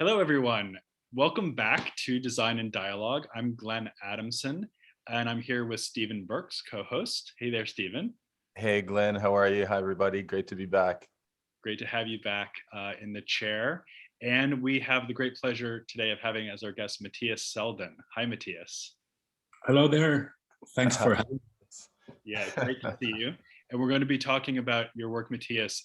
Hello, everyone. Welcome back to Design and Dialogue. I'm Glenn Adamson, and I'm here with Stephen Burks, co-host. Hey there, Stephen. Hey, Glenn, how are you? Hi, everybody. Great to be back. Great to have you back in the chair. And we have the great pleasure today of having as our guest Mattias Sellden. Hi, Mattias. Hello there. Thanks for having me. Yeah, great to see you. And we're going to be talking about your work, Mattias,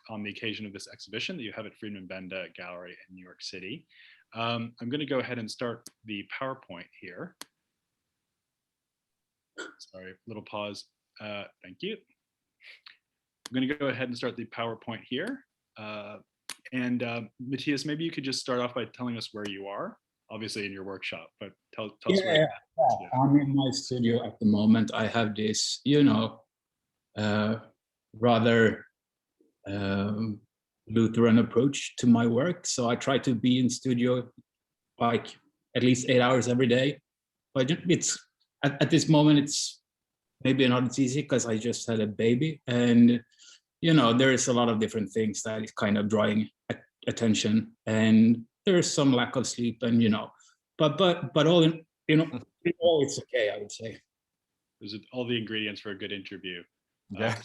on the occasion of this exhibition that you have at Friedman Benda Gallery in New York City. I'm going to go ahead and start the PowerPoint here. Sorry, little pause. Thank you. I'm going to go ahead and start the PowerPoint here. Mattias, maybe you could just start off by telling us where you are, obviously in your workshop, but tell us where you're at. Yeah. I'm in my studio at the moment. I have this, rather Lutheran approach to my work. So I try to be in studio like at least 8 hours every day. But it's at this moment, it's maybe not as easy because I just had a baby. And, there is a lot of different things that is kind of drawing attention. And there's some lack of sleep and, but all in, all it's okay, I would say. Those are all the ingredients for a good interview. Yeah.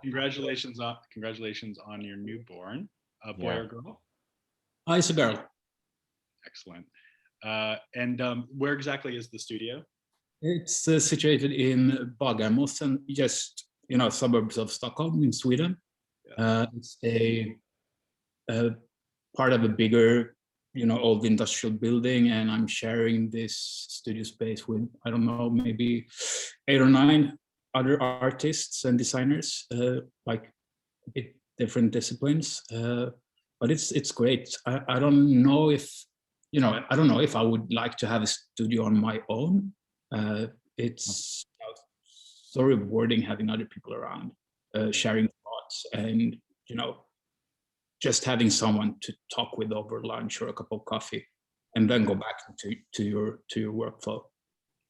Congratulations on your newborn, boy or girl? It's a girl. Excellent. Where exactly is the studio? It's situated in Bagarmoss, and just suburbs of Stockholm in Sweden. Yeah. It's a part of a bigger, old industrial building, and I'm sharing this studio space with, I don't know, maybe 8 or 9 other artists and designers, like a bit different disciplines. But it's great. I don't know if, I don't know if I would like to have a studio on my own. It's so rewarding having other people around, sharing thoughts, and just having someone to talk with over lunch or a cup of coffee, and then go back to your workflow.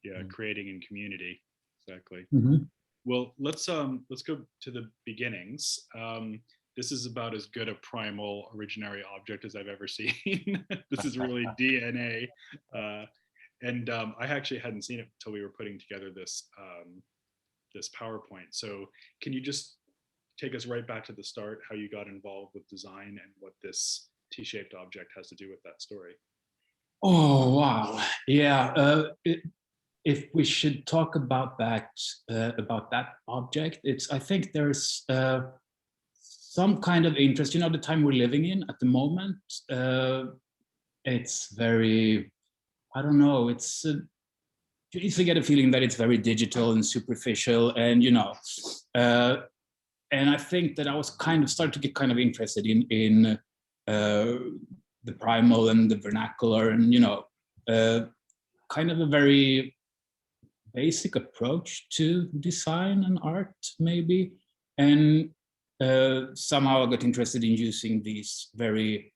Yeah, creating in community. Exactly. Mm-hmm. Well, let's go to the beginnings. This is about as good a primal originary object as I've ever seen. This is really DNA. I actually hadn't seen it until we were putting together this this PowerPoint. So can you just take us right back to the start, how you got involved with design and what this T-shaped object has to do with that story? Oh, wow. Yeah. If we should talk about that object, I think there's some kind of interest, the time we're living in at the moment. It's very, I don't know, you easily get a feeling that it's very digital and superficial, and and I think that I was kind of starting to get kind of interested in the primal and the vernacular, and kind of a very basic approach to design and art, maybe. And somehow I got interested in using these very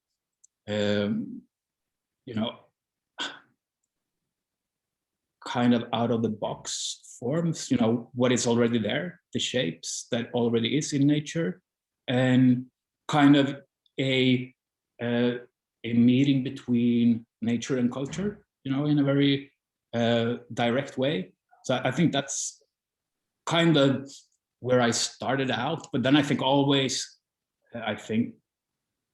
kind of out of the box forms, what is already there, the shapes that already is in nature, and kind of a meeting between nature and culture, in a very direct way. So I think that's kind of where I started out. But then I think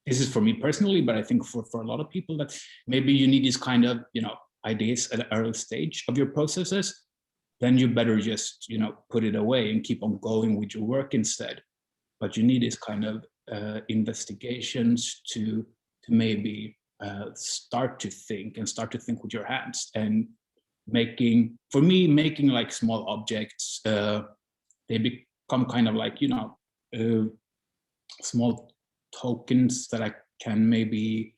this is for me personally, but I think for a lot of people that maybe you need this kind of, ideas at an early stage of your processes, then you better just, put it away and keep on going with your work instead. But you need this kind of investigations to maybe start to think with your hands, and making like small objects, they become kind of like, small tokens that I can maybe,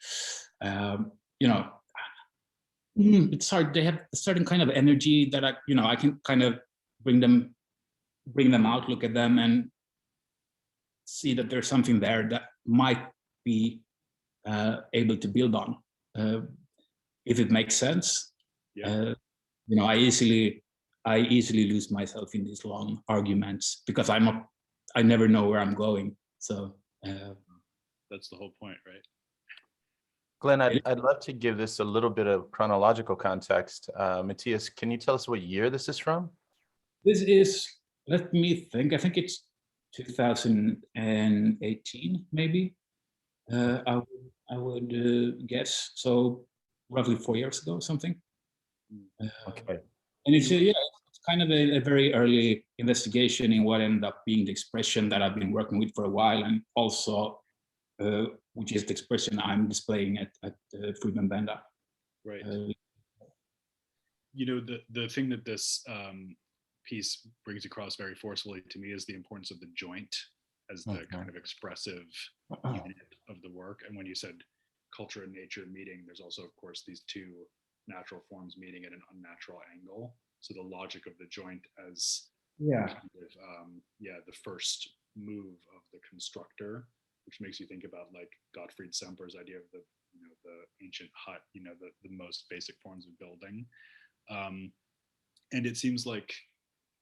it's hard. They have a certain kind of energy that I can kind of bring them out, look at them, and see that there's something there that might be able to build on, if it makes sense. Yeah. I easily lose myself in these long arguments because I never know where I'm going. So that's the whole point, right? Glenn, I'd love to give this a little bit of chronological context. Mattias, can you tell us what year this is from? This is, let me think, I think it's 2018, maybe. I would guess, so roughly 4 years ago, something. Okay. And it's, yeah, it's kind of a very early investigation in what ended up being the expression that I've been working with for a while, and also which is the expression I'm displaying at Friedman Benda. Right. You know, the thing that this piece brings across very forcefully to me is the importance of the joint as the kind of expressive unit of the work. And when you said culture and nature meeting, there's also, of course, these two natural forms meeting at an unnatural angle. So the logic of the joint as kind of, the first move of the constructor, which makes you think about like Gottfried Semper's idea of the ancient hut, the most basic forms of building. And it seems like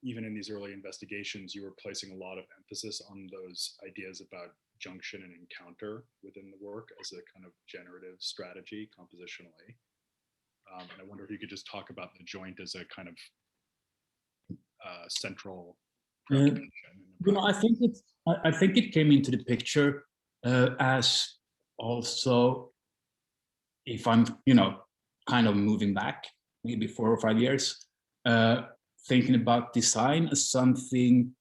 even in these early investigations, you were placing a lot of emphasis on those ideas about junction and encounter within the work as a kind of generative strategy compositionally. And I wonder if you could just talk about the joint as a kind of central preoccupation. I think it came into the picture as also, if I'm kind of moving back maybe 4 or 5 years, thinking about design as something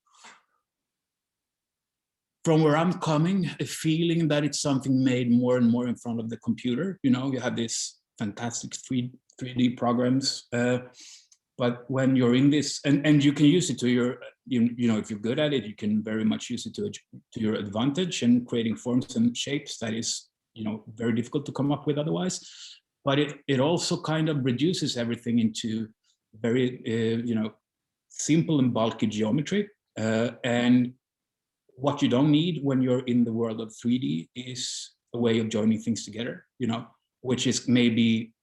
from where I'm coming, a feeling that it's something made more and more in front of the computer. You have these fantastic 3D programs, but when you're in this, and you can use it to your, if you're good at it, you can very much use it to your advantage in creating forms and shapes that is, very difficult to come up with otherwise. But it also kind of reduces everything into very, simple and bulky geometry. And what you don't need when you're in the world of 3D is a way of joining things together, which is maybe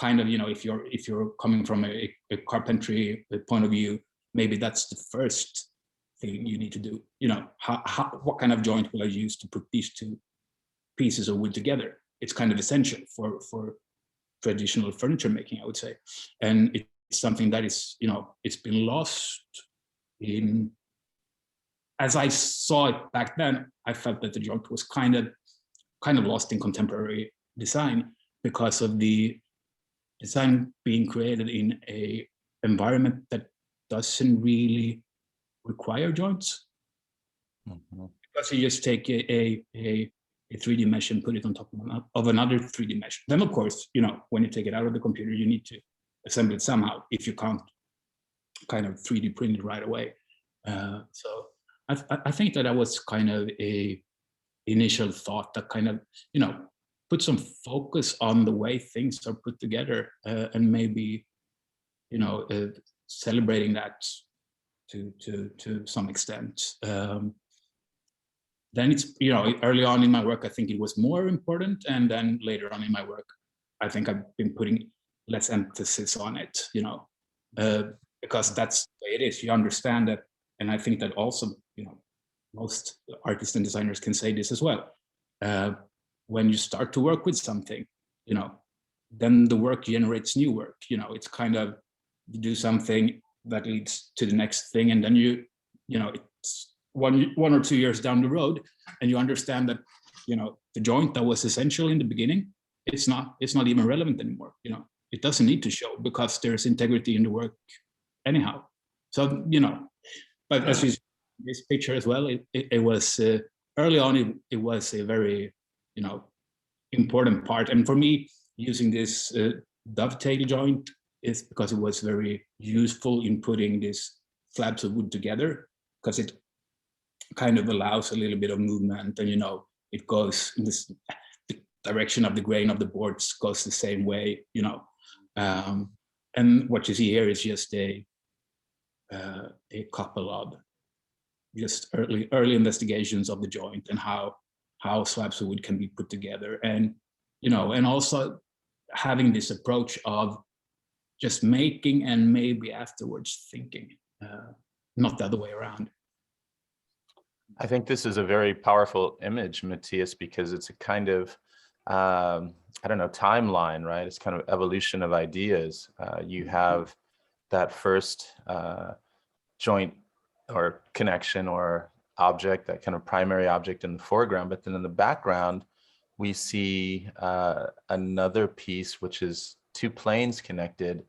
kind of, if you're coming from a carpentry point of view, maybe that's the first thing you need to do. What kind of joint will I use to put these two pieces of wood together? It's kind of essential for traditional furniture making, I would say. And it's something that is, it's been lost in, as I saw it back then, I felt that the joint was kind of lost in contemporary design because of the design being created in a environment that doesn't really require joints. Because you just take a 3D mesh and put it on top of another 3D mesh. Then, of course, when you take it out of the computer, you need to assemble it somehow if you can't kind of 3D print it right away. So I think that was kind of a initial thought that kind of, put some focus on the way things are put together, and maybe, celebrating that to some extent. Then it's, early on in my work, I think it was more important. And then later on in my work, I think I've been putting less emphasis on it, because that's the way it is. You understand that. And I think that also, most artists and designers can say this as well. When you start to work with something, then the work generates new work. It's kind of, you do something that leads to the next thing. And then it's one or 2 years down the road, and you understand that, the joint that was essential in the beginning, it's not even relevant anymore. It doesn't need to show because there's integrity in the work anyhow. So, but as you see this picture as well, it was early on, it was a very, important part. And for me, using this dovetail joint is because it was very useful in putting these slabs of wood together, because it kind of allows a little bit of movement, and it goes in this, the direction of the grain of the boards goes the same way, and what you see here is just a couple of just early investigations of the joint and how slabs of wood can be put together, and and also having this approach of just making and maybe afterwards thinking, not the other way around. I think this is a very powerful image, Mattias, because it's a kind of I don't know, timeline, right? It's kind of evolution of ideas. You have that first joint or connection or object, that kind of primary object in the foreground, but then in the background, we see another piece, which is two planes connected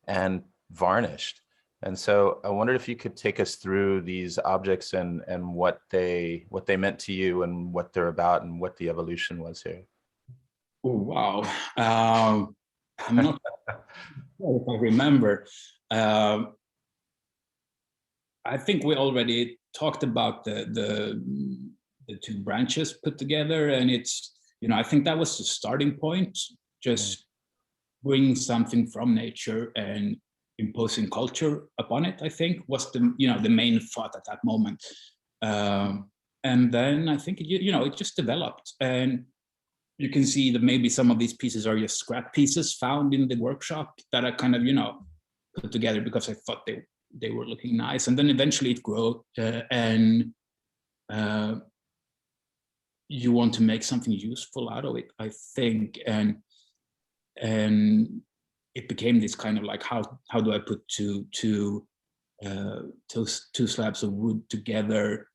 and varnished. And so I wondered if you could take us through these objects and what they meant to you and what they're about and what the evolution was here. Oh, wow. I'm not sure if I remember. I think we already talked about the two branches put together, and it's, I think that was the starting point, just bringing something from nature and imposing culture upon it, I think was the main thought at that moment. And then I think it just developed, and you can see that maybe some of these pieces are just scrap pieces found in the workshop that I kind of put together because I thought they were looking nice, and then eventually it grew, and you want to make something useful out of it, I think, and it became this kind of like, how do I put two slabs of wood together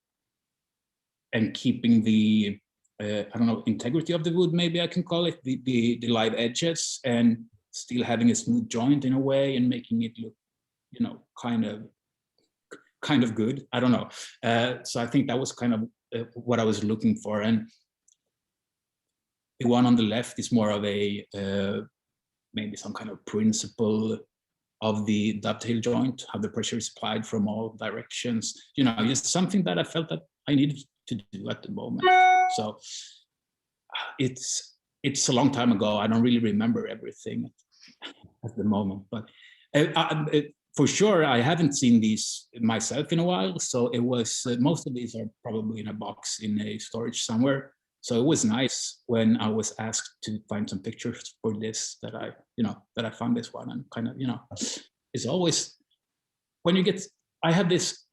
and keeping the I don't know, integrity of the wood, maybe I can call it, the live edges, and still having a smooth joint in a way and making it look kind of good. I don't know. So I think that was kind of what I was looking for. And the one on the left is more of a maybe some kind of principle of the dovetail joint, how the pressure is applied from all directions. Just something that I felt that I needed to do at the moment. So it's a long time ago. I don't really remember everything at the moment, but for sure, I haven't seen these myself in a while. So it was, most of these are probably in a box in a storage somewhere. So it was nice when I was asked to find some pictures for this, that I found this one, and kind of, it's always, I have this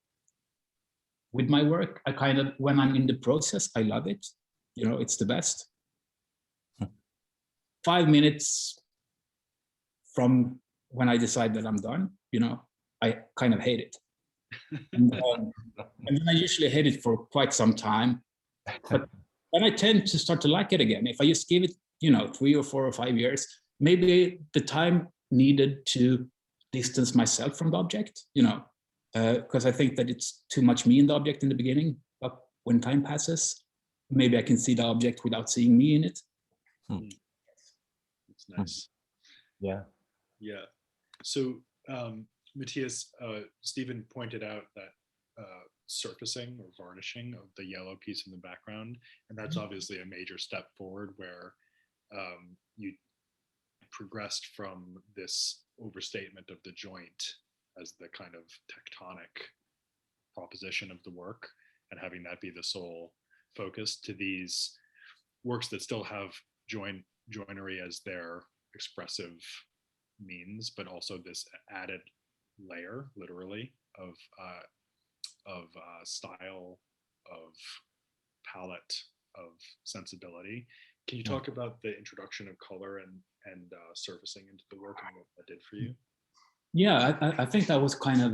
with my work, I kind of, when I'm in the process, I love it. It's the best. 5 minutes from when I decide that I'm done, I kind of hate it. And then I usually hate it for quite some time. But then I tend to start to like it again. If I just give it, 3 or 4 or 5 years, maybe the time needed to distance myself from the object, because I think that it's too much me in the object in the beginning. But when time passes, maybe I can see the object without seeing me in it. That's nice. Yeah. Yeah. So, Mattias, Stephen pointed out that surfacing or varnishing of the yellow piece in the background, and that's obviously a major step forward where you progressed from this overstatement of the joint as the kind of tectonic proposition of the work and having that be the sole focus, to these works that still have joinery as their expressive means, but also this added layer, literally, of style, of palette, of sensibility. Can you talk about the introduction of color and surfacing into the work and what that did for you? Yeah, I think that was kind of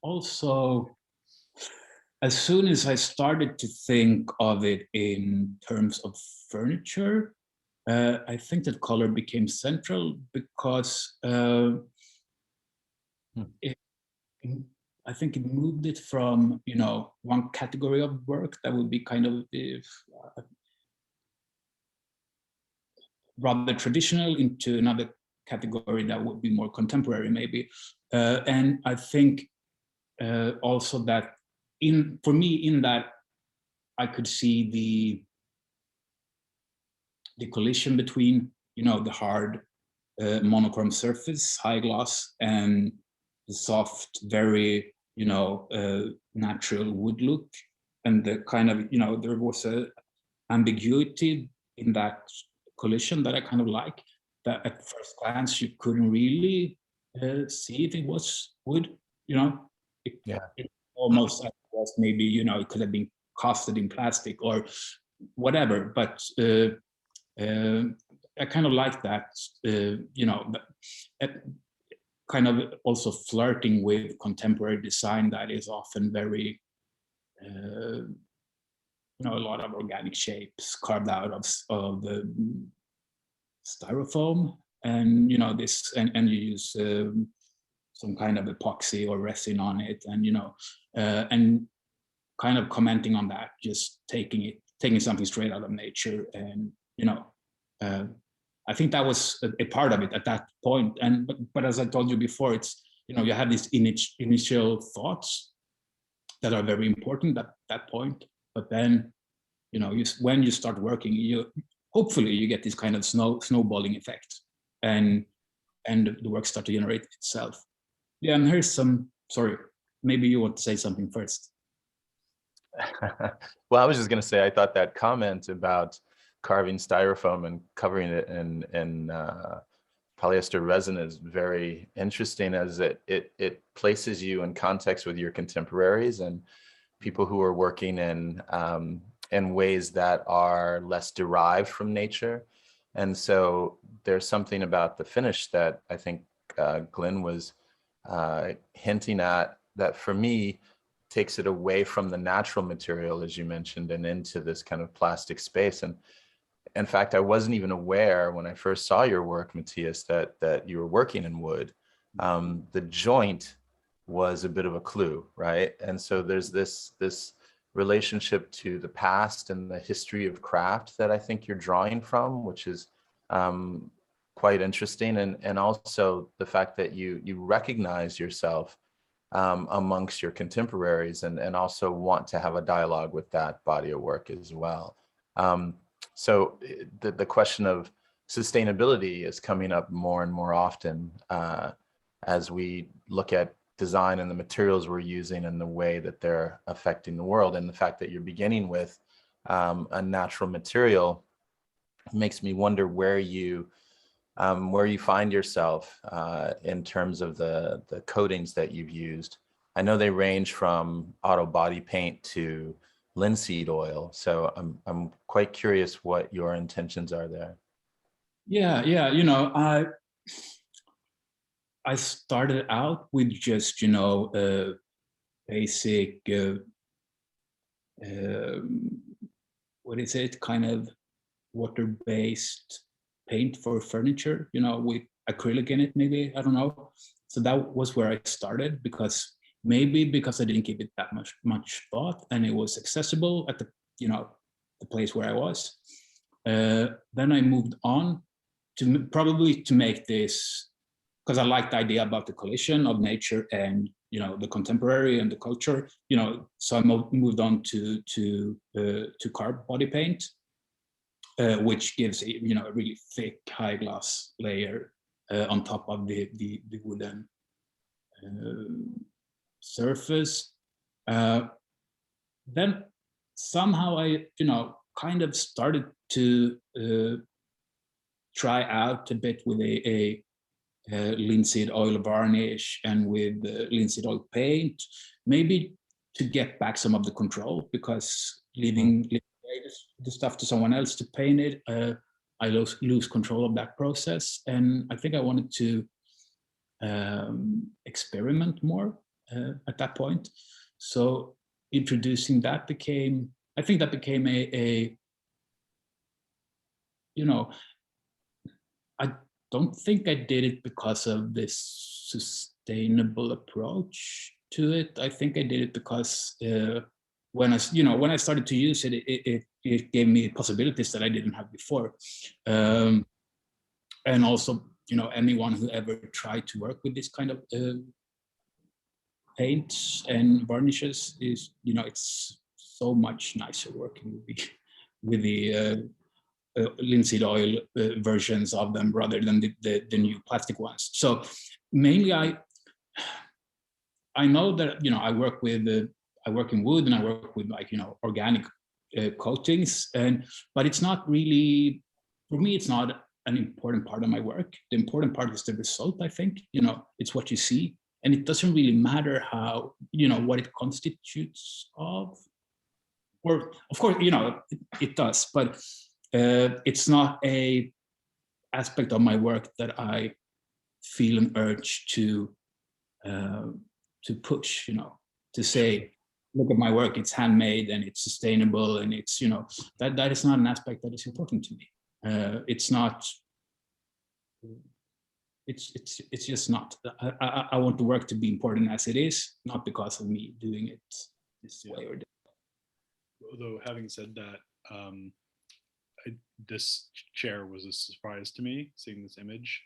also, as soon as I started to think of it in terms of furniture, I think that color became central because I think it moved it from, one category of work that would be kind of rather traditional into another category that would be more contemporary, maybe. And I think also that for me, in that, I could see the collision between, the hard monochrome surface, high gloss, and the soft, very, natural wood look, and the kind of, there was a ambiguity in that collision that I kind of like, that at first glance you couldn't really see if it was wood, it almost was maybe, it could have been casted in plastic or whatever, but I kind of like that, you know, kind of also flirting with contemporary design that is often very, you know, a lot of organic shapes carved out of styrofoam, and you know this, and you use some kind of epoxy or resin on it, and you know, and kind of commenting on that, just taking something straight out of nature, and you know, I think that was a part of it at that point. And but as I told you before, it's, you know, you have these initial thoughts that are very important at that point, but then, you know, when you start working, hopefully you get this kind of snowballing effect, and the work start to generate itself. Yeah, and here's some. Sorry, maybe you want to say something first. Well, I was just going to say, I thought that comment about carving styrofoam and covering it in polyester resin is very interesting, as it places you in context with your contemporaries and people who are working in ways that are less derived from nature. And so there's something about the finish that I think Glenn was hinting at, that for me takes it away from the natural material, as you mentioned, and into this kind of plastic space. And in fact, I wasn't even aware when I first saw your work, Mattias, that you were working in wood. The joint was a bit of a clue, right? And so there's this relationship to the past and the history of craft that I think you're drawing from, which is quite interesting. And also the fact that you recognize yourself amongst your contemporaries, and also want to have a dialogue with that body of work as well. So the question of sustainability is coming up more and more often as we look at design and the materials we're using and the way that they're affecting the world. And the fact that you're beginning with a natural material makes me wonder where you find yourself in terms of the coatings that you've used. I know they range from auto body paint to linseed oil, so I'm quite curious what your intentions are there. Yeah, you know, I started out with just, you know, basic what is it, kind of water-based paint for furniture, you know, with acrylic in it, maybe, I don't know. So that was where I started, because I didn't give it that much thought, and it was accessible at the, you know, the place where I was. Then I moved on to probably to make this, because I liked the idea about the collision of nature and, you know, the contemporary and the culture, you know. So I moved on to carb body paint, which gives, you know, a really thick high gloss layer on top of the wooden surface. Then somehow I, you know, kind of started to try out a bit with a linseed oil varnish and with linseed oil paint, maybe to get back some of the control, because leaving the stuff to someone else to paint it, I lose control of that process. And I think I wanted to experiment more at that point. So introducing that became a you know, I don't think I did it because of this sustainable approach to it. I think I did it because when I started to use it, it gave me possibilities that I didn't have before. And also, you know, anyone who ever tried to work with this kind of paints and varnishes is, you know, it's so much nicer working with the linseed oil versions of them rather than the new plastic ones. So mainly I know that, you know, I work in wood, and I work with, like, you know, organic coatings, but it's not really, for me, it's not an important part of my work. The important part is the result, I think. You know, it's what you see, and it doesn't really matter how, you know, what it constitutes of, or of course, you know, it does, but it's not a aspect of my work that I feel an urge to push, to say, look at my work, it's handmade and it's sustainable, and it's, that is not an aspect that is important to me. It's not, it's just not. I want the work to be important as it is, not because of me doing it this way or that. Although having said that, this chair was a surprise to me. Seeing this image,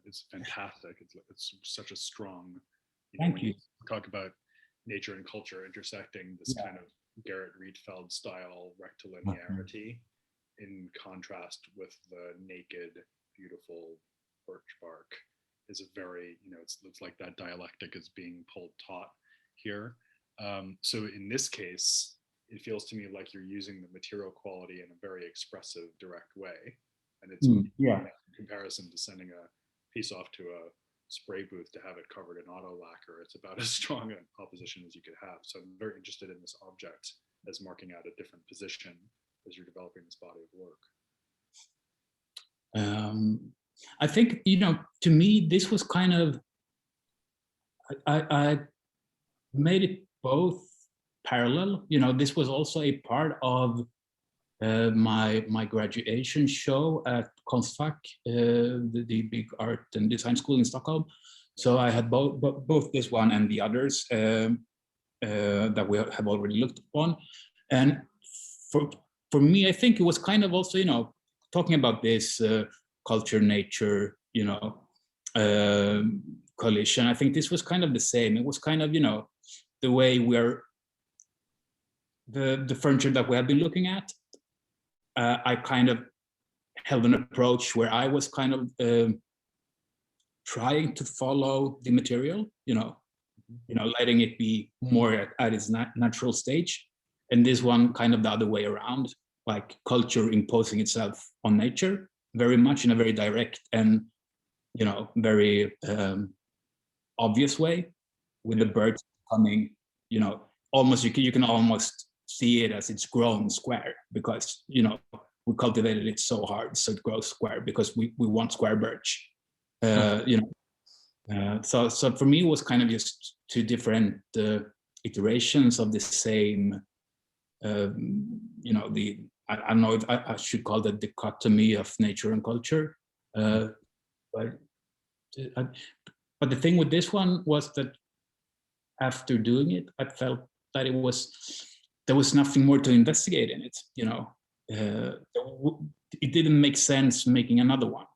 it's fantastic. It's such a strong. Thank you. Talk about nature and culture intersecting this kind of Gerrit Rietveld style rectilinearity in contrast with the naked, beautiful birch bark is a very, it's like that dialectic is being pulled taut here. So in this case, it feels to me like you're using the material quality in a very expressive, direct way. And it's in comparison to sending a piece off to a spray booth to have it covered in auto lacquer. It's about as strong an opposition as you could have. So I'm very interested in this object as marking out a different position as you're developing this body of work. I think, to me, this was kind of, I made it both parallel. This was also a part of my graduation show at Konstfack, the big art and design school in Stockholm. So I had both this one and the others that we have already looked upon. And for me, I think it was kind of also, talking about this culture, nature, collision. I think this was kind of the same. It was kind of, the way we're, the furniture that we have been looking at, I kind of held an approach where I was kind of trying to follow the material, letting it be more at its natural stage. And this one kind of the other way around, like culture imposing itself on nature, very much in a very direct and, very obvious way, with the birds coming, almost, you can almost see it as it's grown square, because we cultivated it so hard so it grows square because we want square birch. So for me it was kind of just two different iterations of the same, I don't know if I should call that dichotomy of nature and culture, but the thing with this one was that after doing it, I felt that there was nothing more to investigate in it. It didn't make sense making another one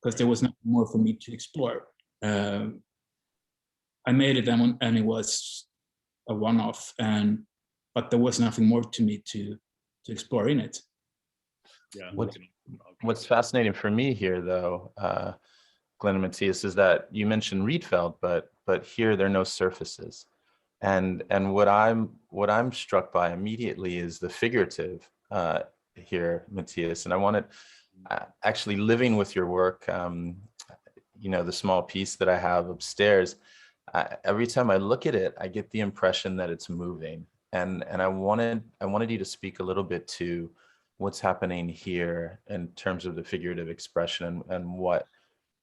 because there was nothing more for me to explore. I made it and it was a one-off, but there was nothing more to me to explore in it. Yeah. What's fascinating for me here, though, Glenn and Mattias, is that you mentioned Rietveld, but here there are no surfaces. And what I'm struck by immediately is the figurative here, Mattias. And I wanted, actually living with your work, the small piece that I have upstairs, every time I look at it, I get the impression that it's moving. And I wanted you to speak a little bit to what's happening here in terms of the figurative expression and what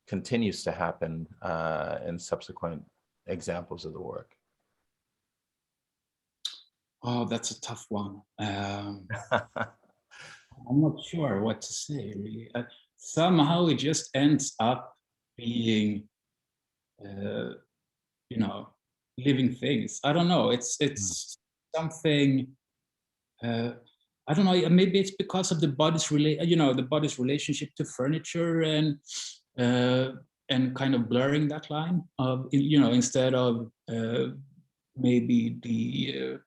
continues to happen in subsequent examples of the work. Oh, that's a tough one. I'm not sure what to say, really. Somehow it just ends up being, living things. I don't know. It's something. I don't know. Maybe it's because of the body's relationship to furniture and kind of blurring that line of, instead of maybe the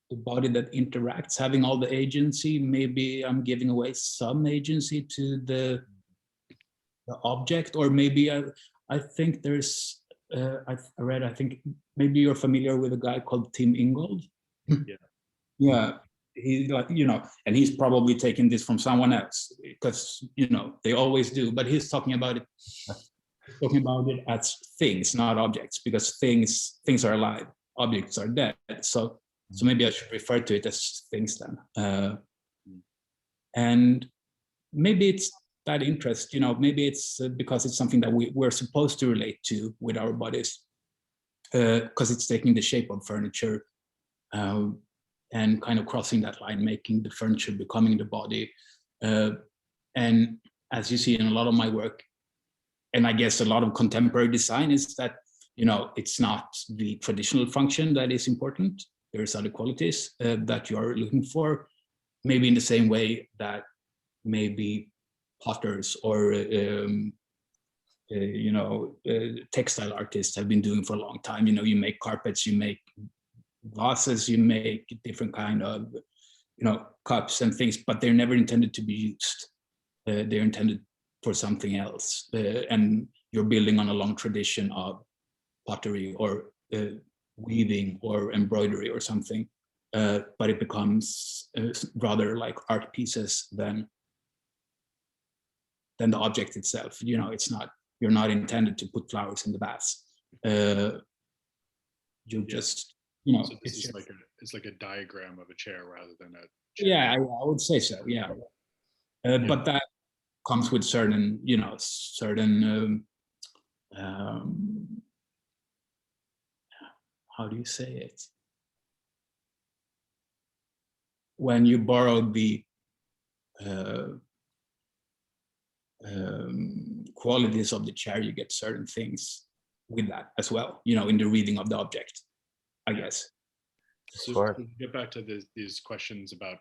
body that interacts, having all the agency, maybe I'm giving away some agency to the object, or maybe I think there's, I think maybe you're familiar with a guy called Tim Ingold. Yeah, he, and he's probably taken this from someone else, because, they always do, but he's talking about it as things, not objects, because things are alive, objects are dead. So maybe I should refer to it as things then. And maybe it's that interest. You know, maybe it's because it's something that we're supposed to relate to with our bodies, because it's taking the shape of furniture, and kind of crossing that line, making the furniture becoming the body. And as you see in a lot of my work, and I guess a lot of contemporary design, is that, you know, it's not the traditional function that is important. There's other qualities that you are looking for, maybe in the same way that maybe potters or textile artists have been doing for a long time. You know, you make carpets, you make vases, you make different kind of, you know, cups and things, but they're never intended to be used. They're intended for something else, and you're building on a long tradition of pottery or weaving or embroidery or something, but it becomes rather like art pieces than the object itself. You know, it's not, you're not intended to put flowers in the vase. You just, you know, So this is like it's like a diagram of a chair rather than a chair. Yeah, I would say so. Yeah, but that comes with certain, you know, certain how do you say it? When you borrow the qualities of the chair, you get certain things with that as well, you know, in the reading of the object, I guess. So Sure. to get back to these questions about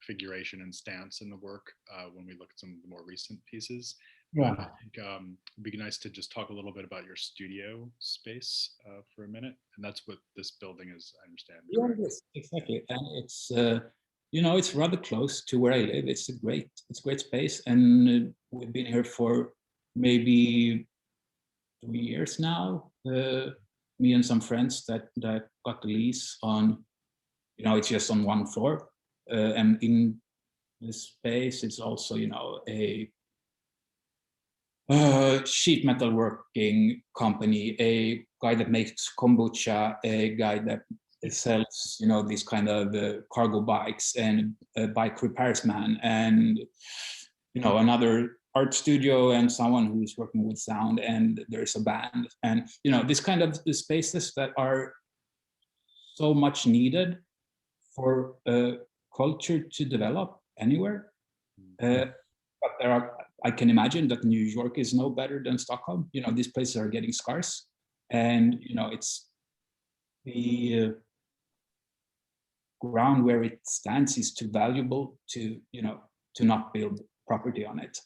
figuration and stance in the work, when we look at some of the more recent pieces, Yeah. I think it'd be nice to just talk a little bit about your studio space for a minute, and that's what this building is, I understand. Yeah, yes, exactly, and it's you know, it's rather close to where I live. It's a great space, and we've been here for maybe 3 years now. Me and some friends that got the lease on, you know, it's just on one floor, and in this space, it's also, you know, a sheet metal working company, a guy that makes kombucha, a guy that sells, you know, these kind of cargo bikes, and a bike repairsman, and, you know, another art studio, and someone who's working with sound, and there's a band, and, you know, this kind of spaces that are so much needed for culture to develop anywhere. But there are, I can imagine that New York is no better than Stockholm. You know, these places are getting scarce, and, you know, it's the ground where it stands is too valuable to, you know, to not build property on it,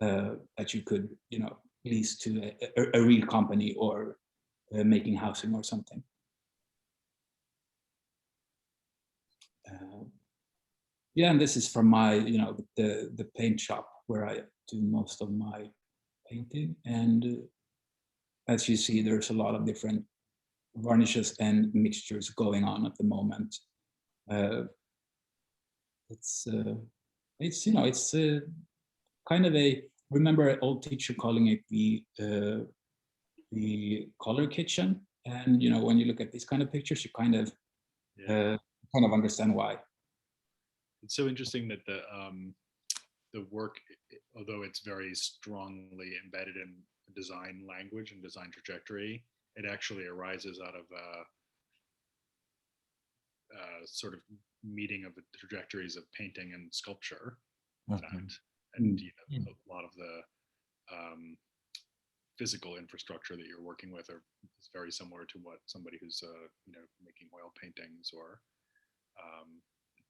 that you could, you know, lease to a real company, or making housing or something. Yeah, and this is from my, you know, the paint shop where I do most of my painting. And as you see, there's a lot of different varnishes and mixtures going on at the moment. It's you know, it's kind of a, remember an old teacher calling it the color kitchen. And, you know, when you look at these kind of pictures, you kind of understand why. It's so interesting that the work, although it's very strongly embedded in design language and design trajectory, it actually arises out of a sort of meeting of the trajectories of painting and sculpture, in fact. And, you know, a lot of the physical infrastructure that you're working with is very similar to what somebody who's you know, making oil paintings or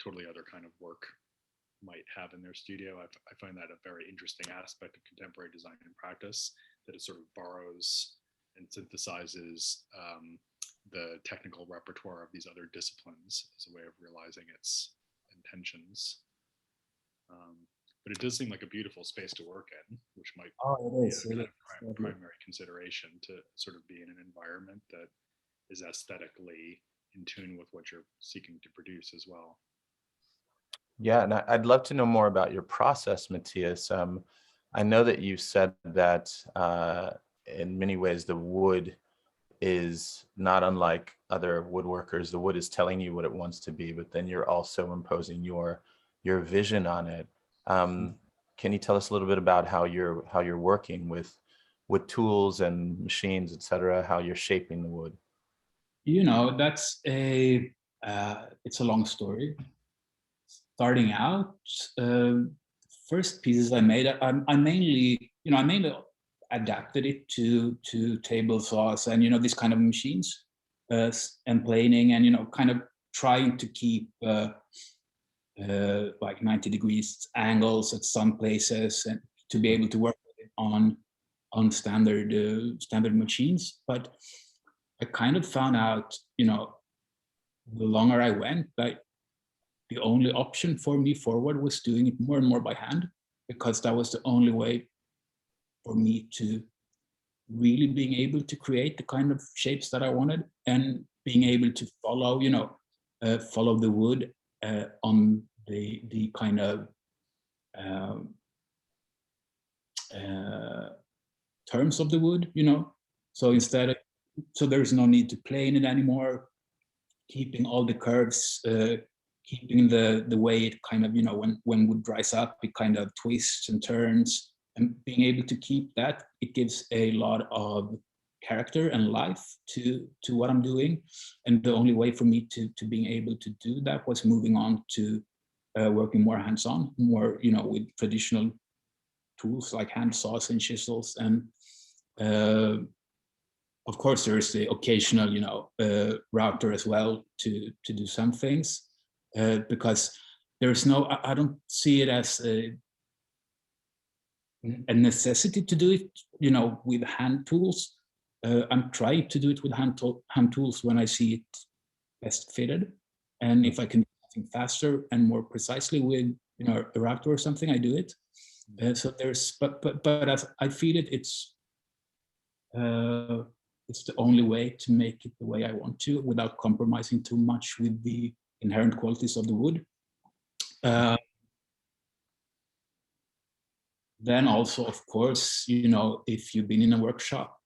totally other kind of work might have in their studio. I find that a very interesting aspect of contemporary design and practice, that it sort of borrows and synthesizes the technical repertoire of these other disciplines as a way of realizing its intentions. But it does seem like a beautiful space to work in, which might be a kind of primary consideration, to sort of be in an environment that is aesthetically in tune with what you're seeking to produce as well. Yeah, and I'd love to know more about your process, Mattias. I know that you said that in many ways the wood is not unlike other woodworkers. The wood is telling you what it wants to be, but then you're also imposing your vision on it. can you tell us a little bit about how you're working with tools and machines, etc., how you're shaping the wood? That's it's a long story. Starting out, first pieces I made, I mainly adapted it to table saws and these kind of machines, and planing, and kind of trying to keep like 90 degrees angles at some places, and to be able to work with it on standard machines. But I kind of found out, the longer I went, that the only option for me forward was doing it more and more by hand, because that was the only way for me to really being able to create the kind of shapes that I wanted, and being able to follow, follow the wood on the kind of terms of the wood, So so there's no need to plane it anymore, keeping all the curves, keeping the way it kind of, when wood dries up, it kind of twists and turns, and being able to keep that, it gives a lot of character and life to what I'm doing. And the only way for me to being able to do that was moving on to working more hands-on, more, with traditional tools like hand saws and chisels. And of course, there is the occasional, router as well to do some things, because there's no, I don't see it as a necessity to do it, with hand tools. I'm trying to do it with hand tools when I see it best fitted, and if I can do something faster and more precisely with, a router or something, I do it. So there's, but as I feel it, it's the only way to make it the way I want to, without compromising too much with the inherent qualities of the wood. Then also, of course, if you've been in a workshop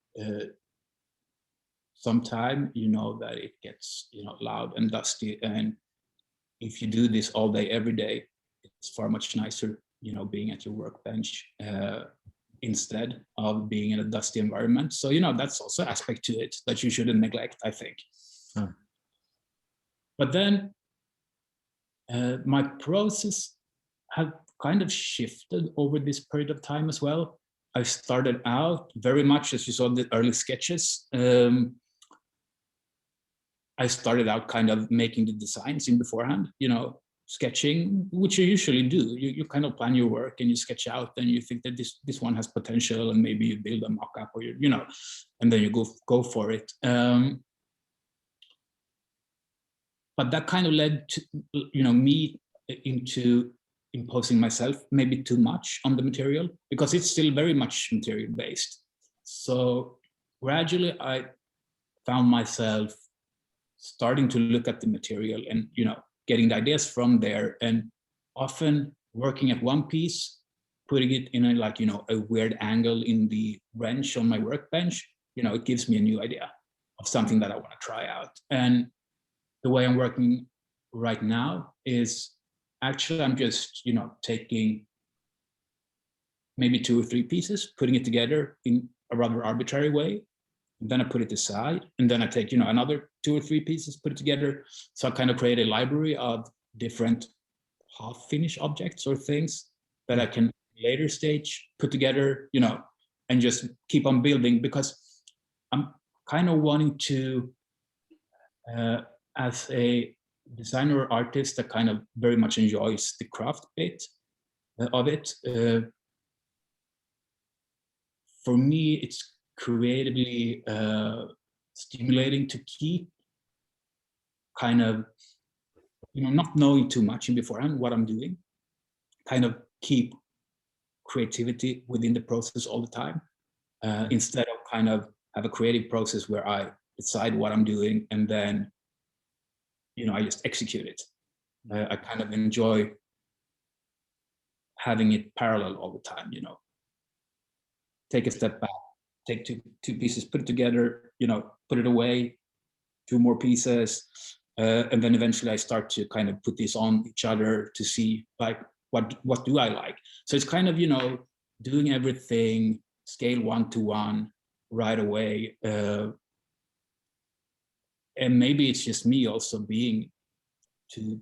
sometime, that it gets, loud and dusty. And if you do this all day, every day, it's far much nicer, being at your workbench instead of being in a dusty environment. So, that's also an aspect to it that you shouldn't neglect, I think. But then my process had kind of shifted over this period of time as well. I started out very much, as you saw the early sketches, I started out kind of making the designs in beforehand, sketching, which you usually do. You kind of plan your work and you sketch out, and you think that this one has potential, and maybe you build a mock-up, or and then you go for it. But that kind of led to, me into imposing myself maybe too much on the material, because it's still very much material based. So gradually I found myself starting to look at the material and, getting the ideas from there, and often working at one piece, putting it in a weird angle in the wrench on my workbench. It gives me a new idea of something that I want to try out. And the way I'm working right now is actually I'm just, taking maybe 2 or 3 pieces, putting it together in a rather arbitrary way. And then I put it aside, and then I take, another 2 or 3 pieces, put it together. So I kind of create a library of different half-finished objects or things that I can later stage put together, and just keep on building, because I'm kind of wanting to, as a designer or artist that kind of very much enjoys the craft bit of it, for me, it's creatively stimulating to keep kind of, not knowing too much in beforehand what I'm doing, kind of keep creativity within the process all the time, instead of kind of have a creative process where I decide what I'm doing and then, I just execute it. I kind of enjoy having it parallel all the time, take a step back, take two pieces, put it together, put it away, 2 more pieces, and then eventually I start to kind of put these on each other to see, like, what do I like? So it's kind of, doing everything scale 1-to-1 right away. And maybe it's just me also being too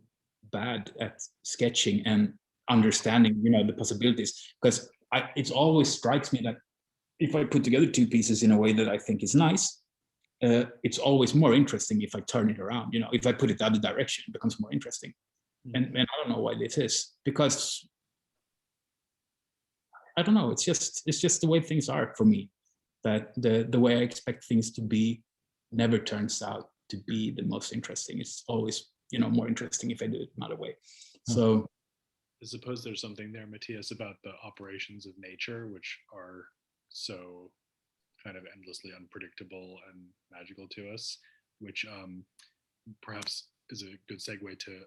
bad at sketching and understanding, the possibilities. Because it always strikes me that if I put together two pieces in a way that I think is nice, it's always more interesting if I turn it around. If I put it the other direction, it becomes more interesting. And I don't know why this is, because I don't know. It's just the way things are for me. That the way I expect things to be never turns out to be the most interesting. It's always more interesting if I do it another way. So I suppose there's something there, Mattias, about the operations of nature, which are so kind of endlessly unpredictable and magical to us, which perhaps is a good segue to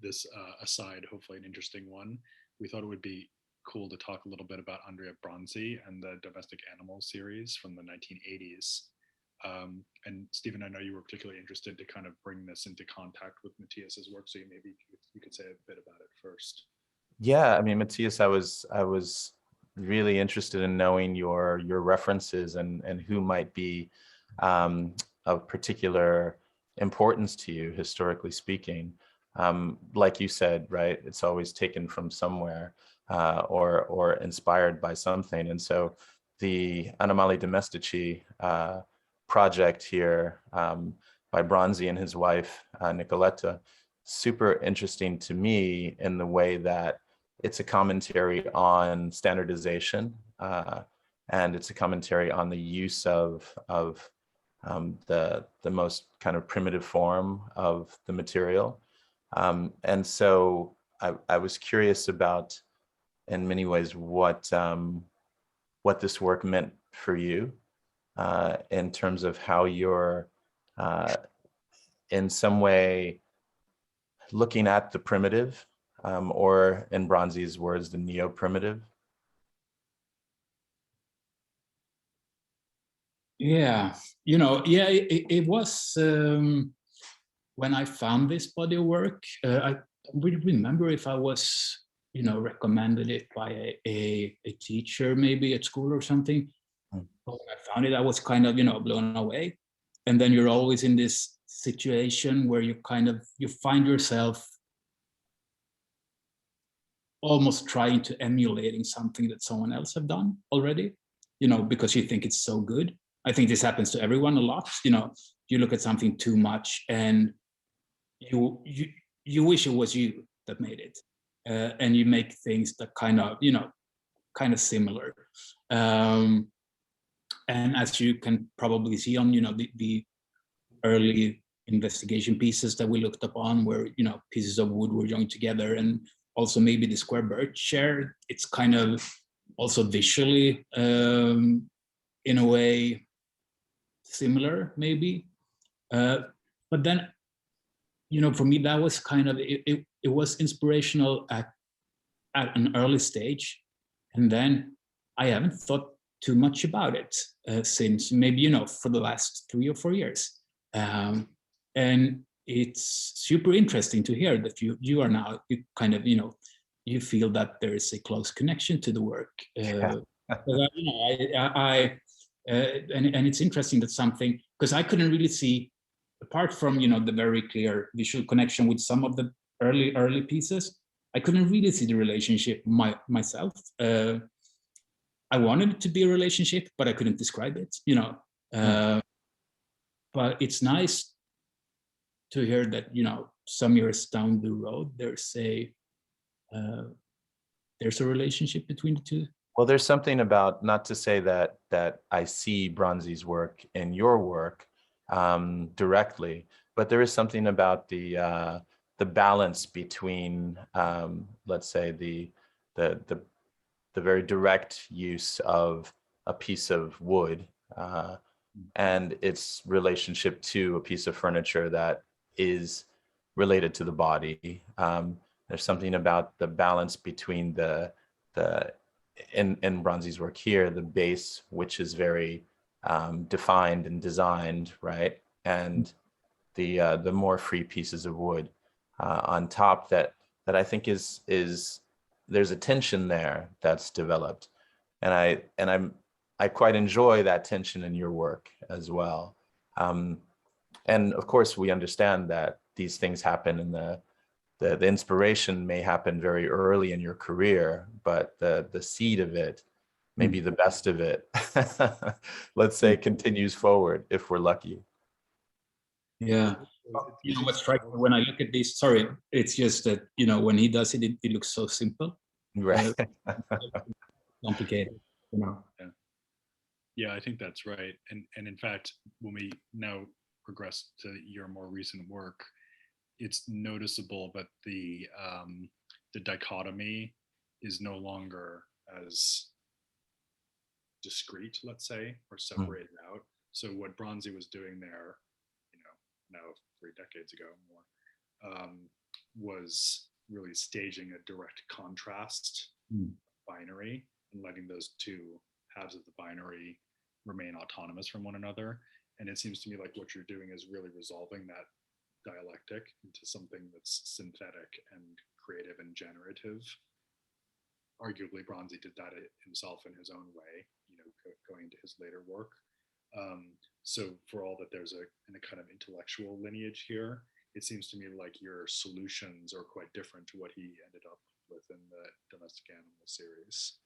this aside, hopefully an interesting one. We thought it would be cool to talk a little bit about Andrea Bronzi and the Domestic Animals series from the 1980s. And Stephen, I know you were particularly interested to kind of bring this into contact with Mattias's work, so maybe you could say a bit about it first. Yeah, I mean, Mattias, I was really interested in knowing your references and who might be of particular importance to you, historically speaking. Like you said, right, it's always taken from somewhere or inspired by something. And so the Animali Domestici project here by Bronzi and his wife, Nicoletta, super interesting to me in the way that it's a commentary on standardization, and it's a commentary on the use of the most kind of primitive form of the material. And so I was curious about, in many ways, what this work meant for you in terms of how you're in some way looking at the primitive, or in Bronzi's words, the neo-primitive. Yeah, it was when I found this body of work. I don't remember if I was, recommended it by a teacher, maybe at school or something. But when I found it, I was kind of, blown away. And then you're always in this situation where you find yourself almost trying to emulating something that someone else have done already, because you think it's so good. I think this happens to everyone a lot. You look at something too much and you wish it was you that made it, and you make things that kind of similar. And as you can probably see on the early investigation pieces that we looked upon, where pieces of wood were joined together, and also maybe the square birch chair, it's kind of also visually in a way similar, maybe. But then, for me, that was kind of, it was inspirational at an early stage. And then I haven't thought too much about it since, maybe, for the last 3 or 4 years. And it's super interesting to hear that you are now, you kind of, you feel that there is a close connection to the work. And it's interesting that something, because I couldn't really see, apart from the very clear visual connection with some of the early pieces, I couldn't really see the relationship myself. I wanted it to be a relationship, but I couldn't describe it. But it's nice to hear that some years down the road there's a relationship between the two. Well, there's something about, not to say that I see Bronzi's work in your work directly, but there is something about the balance between, let's say, the very direct use of a piece of wood and its relationship to a piece of furniture that is related to the body. There's something about the balance between in Bronzi's work here, the base, which is very defined and designed, right, and the more free pieces of wood on top that I think is there's a tension there that's developed, and I quite enjoy that tension in your work as well. And of course, we understand that these things happen in the inspiration may happen very early in your career, but the seed of it, maybe the best of it, let's say, continues forward if we're lucky. Yeah. You know, what's striking when I look at this, sorry, it's just that, you know, when he does it, it looks so simple. Right. Complicated, you know. Yeah, I think that's right. And in fact, when we now progress to your more recent work, it's noticeable that the dichotomy is no longer as discrete, let's say, or separated out. So what Bronzy was doing there, you know, now 3 decades ago more, was really staging a direct contrast binary and letting those two halves of the binary remain autonomous from one another. And it seems to me like what you're doing is really resolving that dialectic into something that's synthetic and creative and generative. Arguably, Bronzy did that himself in his own way, you know, going into his later work. So for all that there's a kind of intellectual lineage here, it seems to me like your solutions are quite different to what he ended up with in the Domestic Animal series,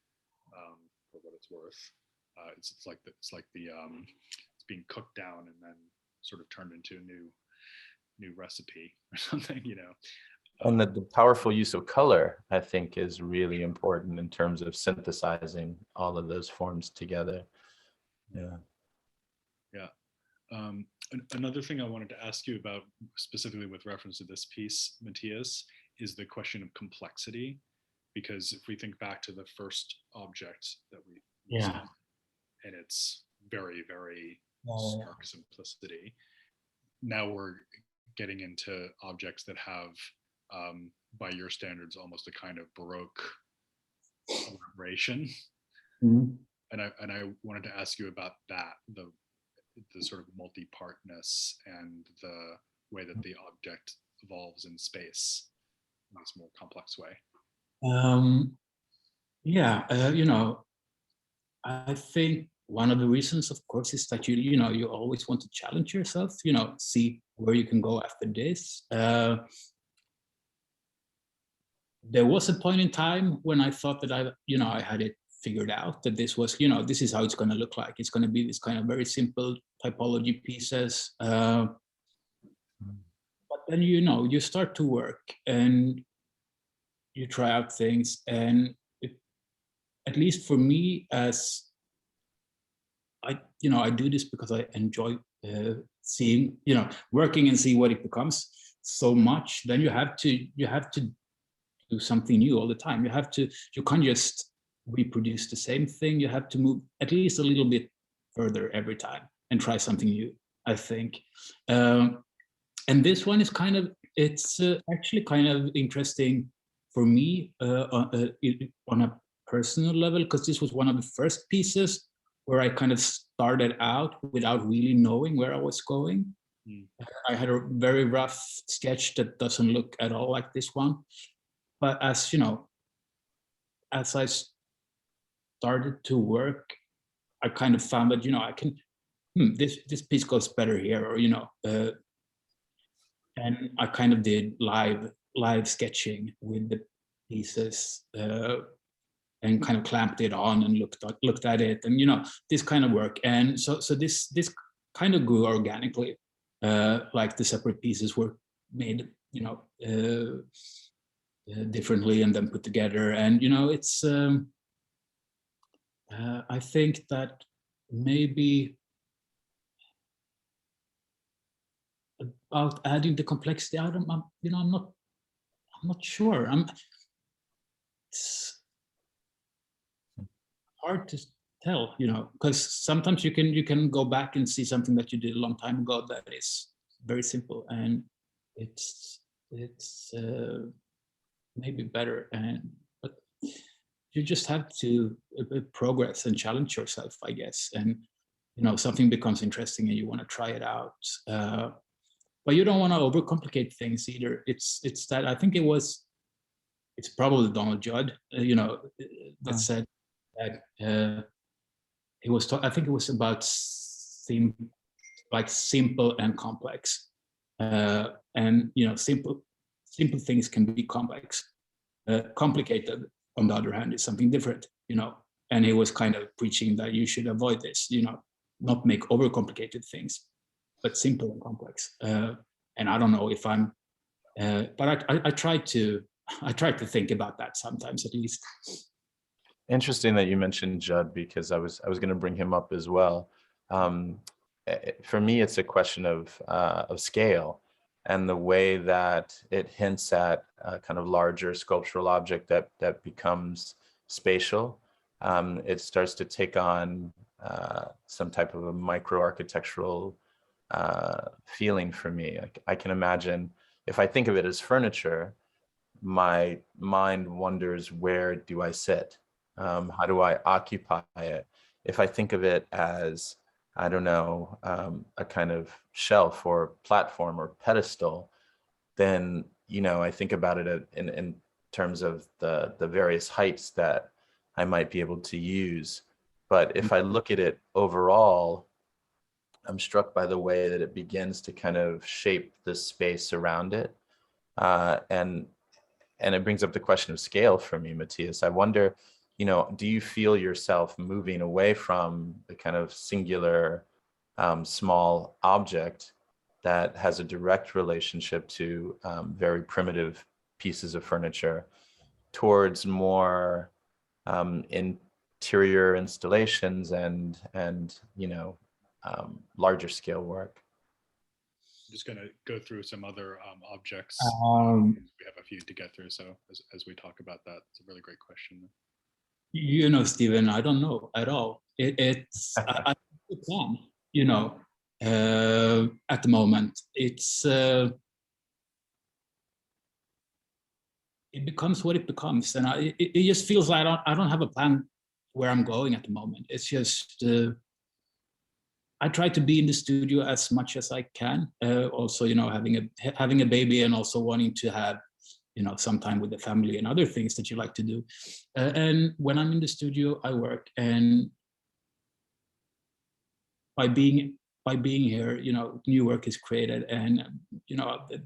for what it's worth. It's like it's being cooked down and then sort of turned into a new recipe or something, you know. And the powerful use of color, I think, is really important in terms of synthesizing all of those forms together. Yeah. Another thing I wanted to ask you about, specifically with reference to this piece, Mattias, is the question of complexity. Because if we think back to the first object that we saw, and its very, very stark simplicity, now we're getting into objects that have, by your standards, almost a kind of Baroque elaboration. And I wanted to ask you about that, the sort of multi-partness and the way that the object evolves in space in this more complex way. You know, I think one of the reasons, of course, is that you know, you always want to challenge yourself, you know, see where you can go after this. There was a point in time when I thought that I had it figured out, that this was, you know, this is how it's going to look like. It's going to be this kind of very simple typology pieces. But then, you know, you start to work and you try out things, and at least for me, as I do this because I enjoy seeing, you know, working and see what it becomes so much. Then you have to do something new all the time. You can't just reproduce the same thing. You have to move at least a little bit further every time and try something new, I think. And this one is actually kind of interesting for me on a personal level, because this was one of the first pieces where I kind of started out without really knowing where I was going. I had a very rough sketch that doesn't look at all like this one. But as you know, as I started to work, I kind of found that, you know, I can, this piece goes better here, or, you know, and I kind of did live sketching with the pieces and kind of clamped it on and looked at it, and, you know, this kind of work. And so this kind of grew organically, like the separate pieces were made, you know, differently and then put together. And, you know, it's I think that maybe about adding the complexity, I'm not sure. It's hard to tell, you know, because sometimes you can go back and see something that you did a long time ago that is very simple, and it's maybe better, but you just have to progress and challenge yourself, I guess. And, you know, something becomes interesting and you want to try it out, but you don't want to overcomplicate things either. It's that I think it it's probably Donald Judd, that said that he was. I think it was about simple and complex, and simple things can be complex. Complicated, on the other hand, is something different. And he was kind of preaching that you should avoid this. Not make overcomplicated things, but simple and complex. And I don't know if I'm, but I try to think about that sometimes, at least. Interesting that you mentioned Judd, because I was going to bring him up as well. For me, it's a question of scale and the way that it hints at a kind of larger sculptural object that becomes spatial. It starts to take on some type of a micro-architectural feeling for me. I can imagine, if I think of it as furniture, my mind wonders, where do I sit? How do I occupy it? If I think of it as, I don't know, a kind of shelf or platform or pedestal, then, I think about it in terms of the various heights that I might be able to use. But if I look at it overall, I'm struck by the way that it begins to kind of shape the space around it. And it brings up the question of scale for me, Mattias. I wonder, do you feel yourself moving away from the kind of singular, small object that has a direct relationship to very primitive pieces of furniture towards more interior installations and larger scale work? I'm just going to go through some other objects. We have a few to get through, so as we talk about that, it's a really great question. Stephen, I don't know at all. It's I plan. At the moment, it's it becomes what it becomes, and it just feels like I don't have a plan where I'm going at the moment. It's just I try to be in the studio as much as I can. Also, having a baby, and also wanting to have some time with the family and other things that you like to do. And when I'm in the studio, I work, and by being here, new work is created, and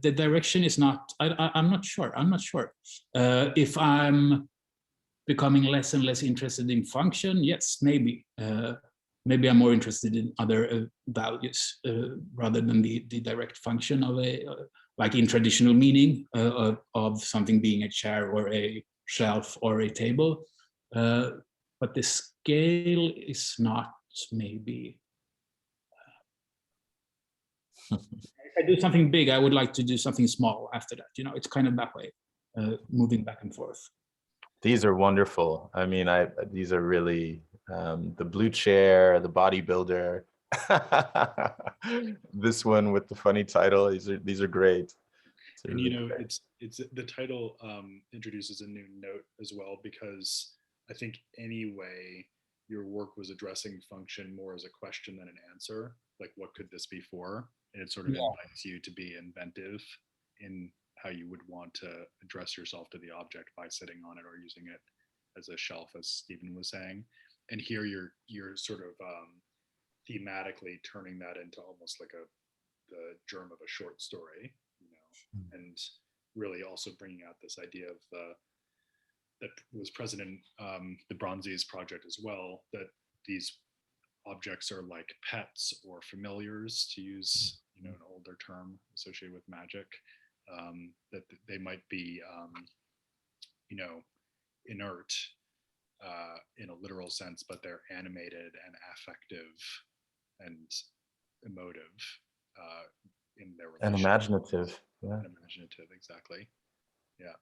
the direction is not. I'm not sure. If I'm becoming less and less interested in function, yes, maybe. Maybe I'm more interested in other values rather than the direct function of like in traditional meaning of something being a chair or a shelf or a table. But the scale is not maybe. If I do something big, I would like to do something small after that. It's kind of that way, moving back and forth. These are wonderful. I mean, these are really the blue chair, the bodybuilder. This one with the funny title. These are great. And it's the title introduces a new note as well, because I think anyway your work was addressing function more as a question than an answer. Like, what could this be for? And it sort of invites you to be inventive in how you would want to address yourself to the object by sitting on it or using it as a shelf, as Stephen was saying. And here you're sort of thematically turning that into almost like the germ of a short story, and really also bringing out this idea of that was present in the Bronzes project as well, that these objects are like pets or familiars, to use an older term associated with magic, that they might be inert in a literal sense, but they're animated and affective and emotive in their and imaginative. Yeah. And imaginative, exactly. Yeah.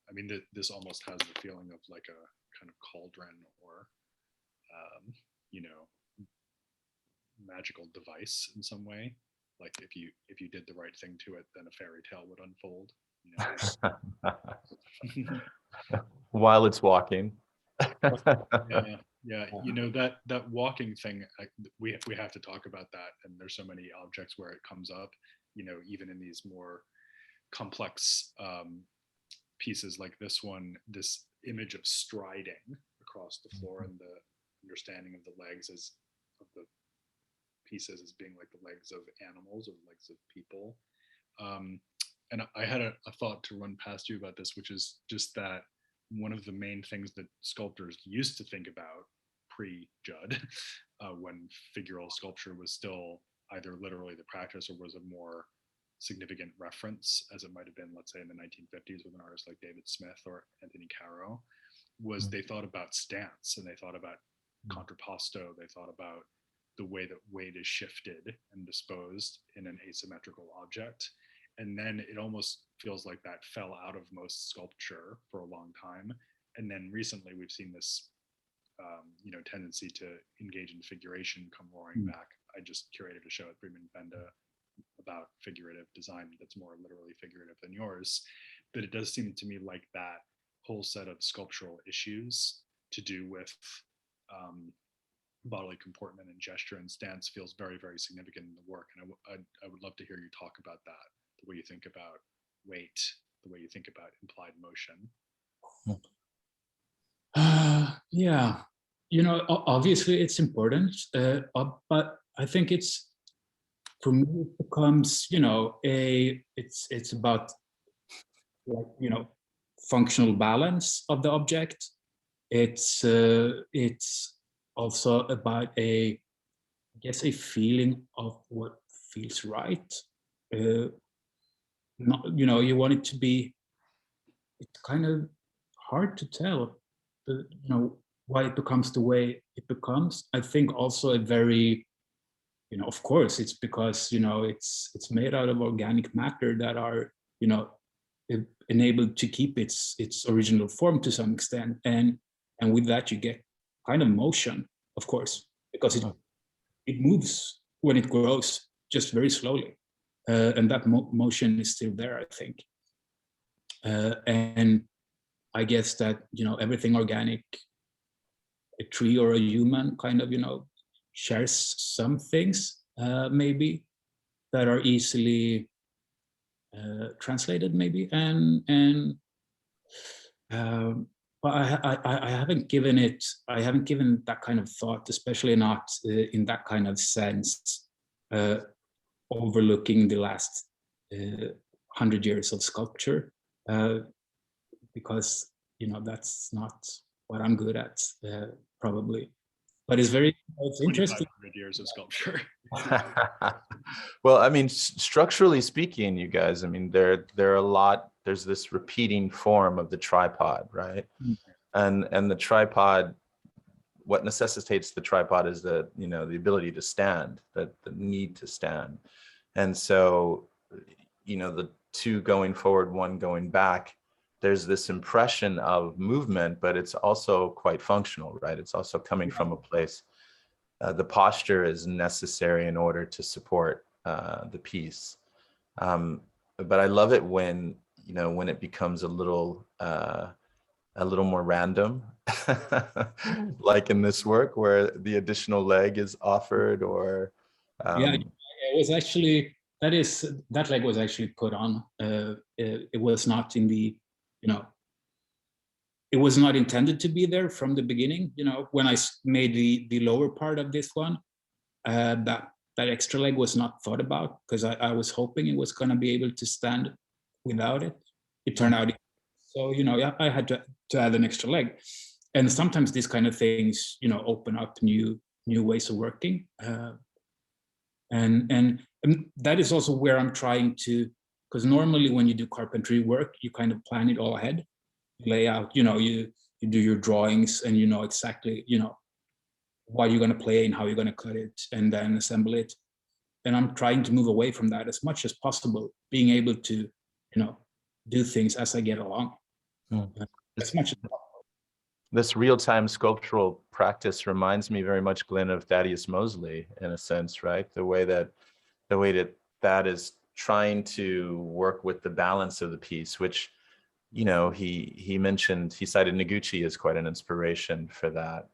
I mean, this almost has the feeling of like a kind of cauldron or magical device in some way. Like if you did the right thing to it, then a fairy tale would unfold. While it's walking. Yeah. That walking thing, we have to talk about that. And there's so many objects where it comes up. Even in these more complex pieces like this one, this image of striding across the floor and the understanding of the legs as of the pieces as being like the legs of animals or the legs of people. And I had a thought to run past you about this, which is just that one of the main things that sculptors used to think about pre-Judd, when figural sculpture was still either literally the practice or was a more significant reference, as it might have been, let's say, in the 1950s with an artist like David Smith or Anthony Caro, was they thought about stance and they thought about contrapposto, they thought about the way that weight is shifted and disposed in an asymmetrical object. And then it almost feels like that fell out of most sculpture for a long time. And then recently we've seen this tendency to engage in figuration come roaring back. I just curated a show at Friedman Benda about figurative design that's more literally figurative than yours. But it does seem to me like that whole set of sculptural issues to do with bodily comportment and gesture and stance feels very, very significant in the work. And I would love to hear you talk about that, the way you think about weight, the way you think about implied motion. Yeah, obviously it's important, but I think it's, for me, it becomes, it's about, like, functional balance of the object. It's also about a feeling of what feels right. Not, you want it to be, it's kind of hard to tell, why it becomes the way it becomes. I think also a very, of course, it's because, it's made out of organic matter that are, enabled to keep its original form to some extent. And with that, you get kind of motion, of course, because it moves when it grows, just very slowly. And that motion is still there, I think. And I guess that, everything organic, a tree or a human kind of, shares some things, maybe, that are easily translated, maybe. But I haven't given that kind of thought, especially not in that kind of sense, overlooking the last 100 years of sculpture, because that's not what I'm good at, probably. But it's interesting. 2,500 years of sculpture. Well, I mean, structurally speaking, you guys, I mean, there are a lot. There's this repeating form of the tripod, right? And the tripod, what necessitates the tripod is the ability to stand, the need to stand. And so, the two going forward, one going back, there's this impression of movement, but it's also quite functional, right? It's also coming from a place. The posture is necessary in order to support the piece. But I love it when it becomes a little more random, like in this work where the additional leg is offered, or it was actually that leg was actually put on. It was not in the it was not intended to be there from the beginning. When I made the lower part of this one, that extra leg was not thought about, because I was hoping it was going to be able to stand without it. It turned out so. I had to add an extra leg, and sometimes these kind of things open up new ways of working, and that is also where I'm trying to, because normally when you do carpentry work, you kind of plan it all ahead. Lay out, you do your drawings, and exactly what you're going to play and how you're going to cut it, and then assemble it. And I'm trying to move away from that as much as possible, being able to do things as I get along, as much as possible. This real-time sculptural practice reminds me very much, Glenn, of Thaddeus Mosley, in a sense, right? The way that is trying to work with the balance of the piece, which he mentioned, he cited Noguchi as quite an inspiration for that,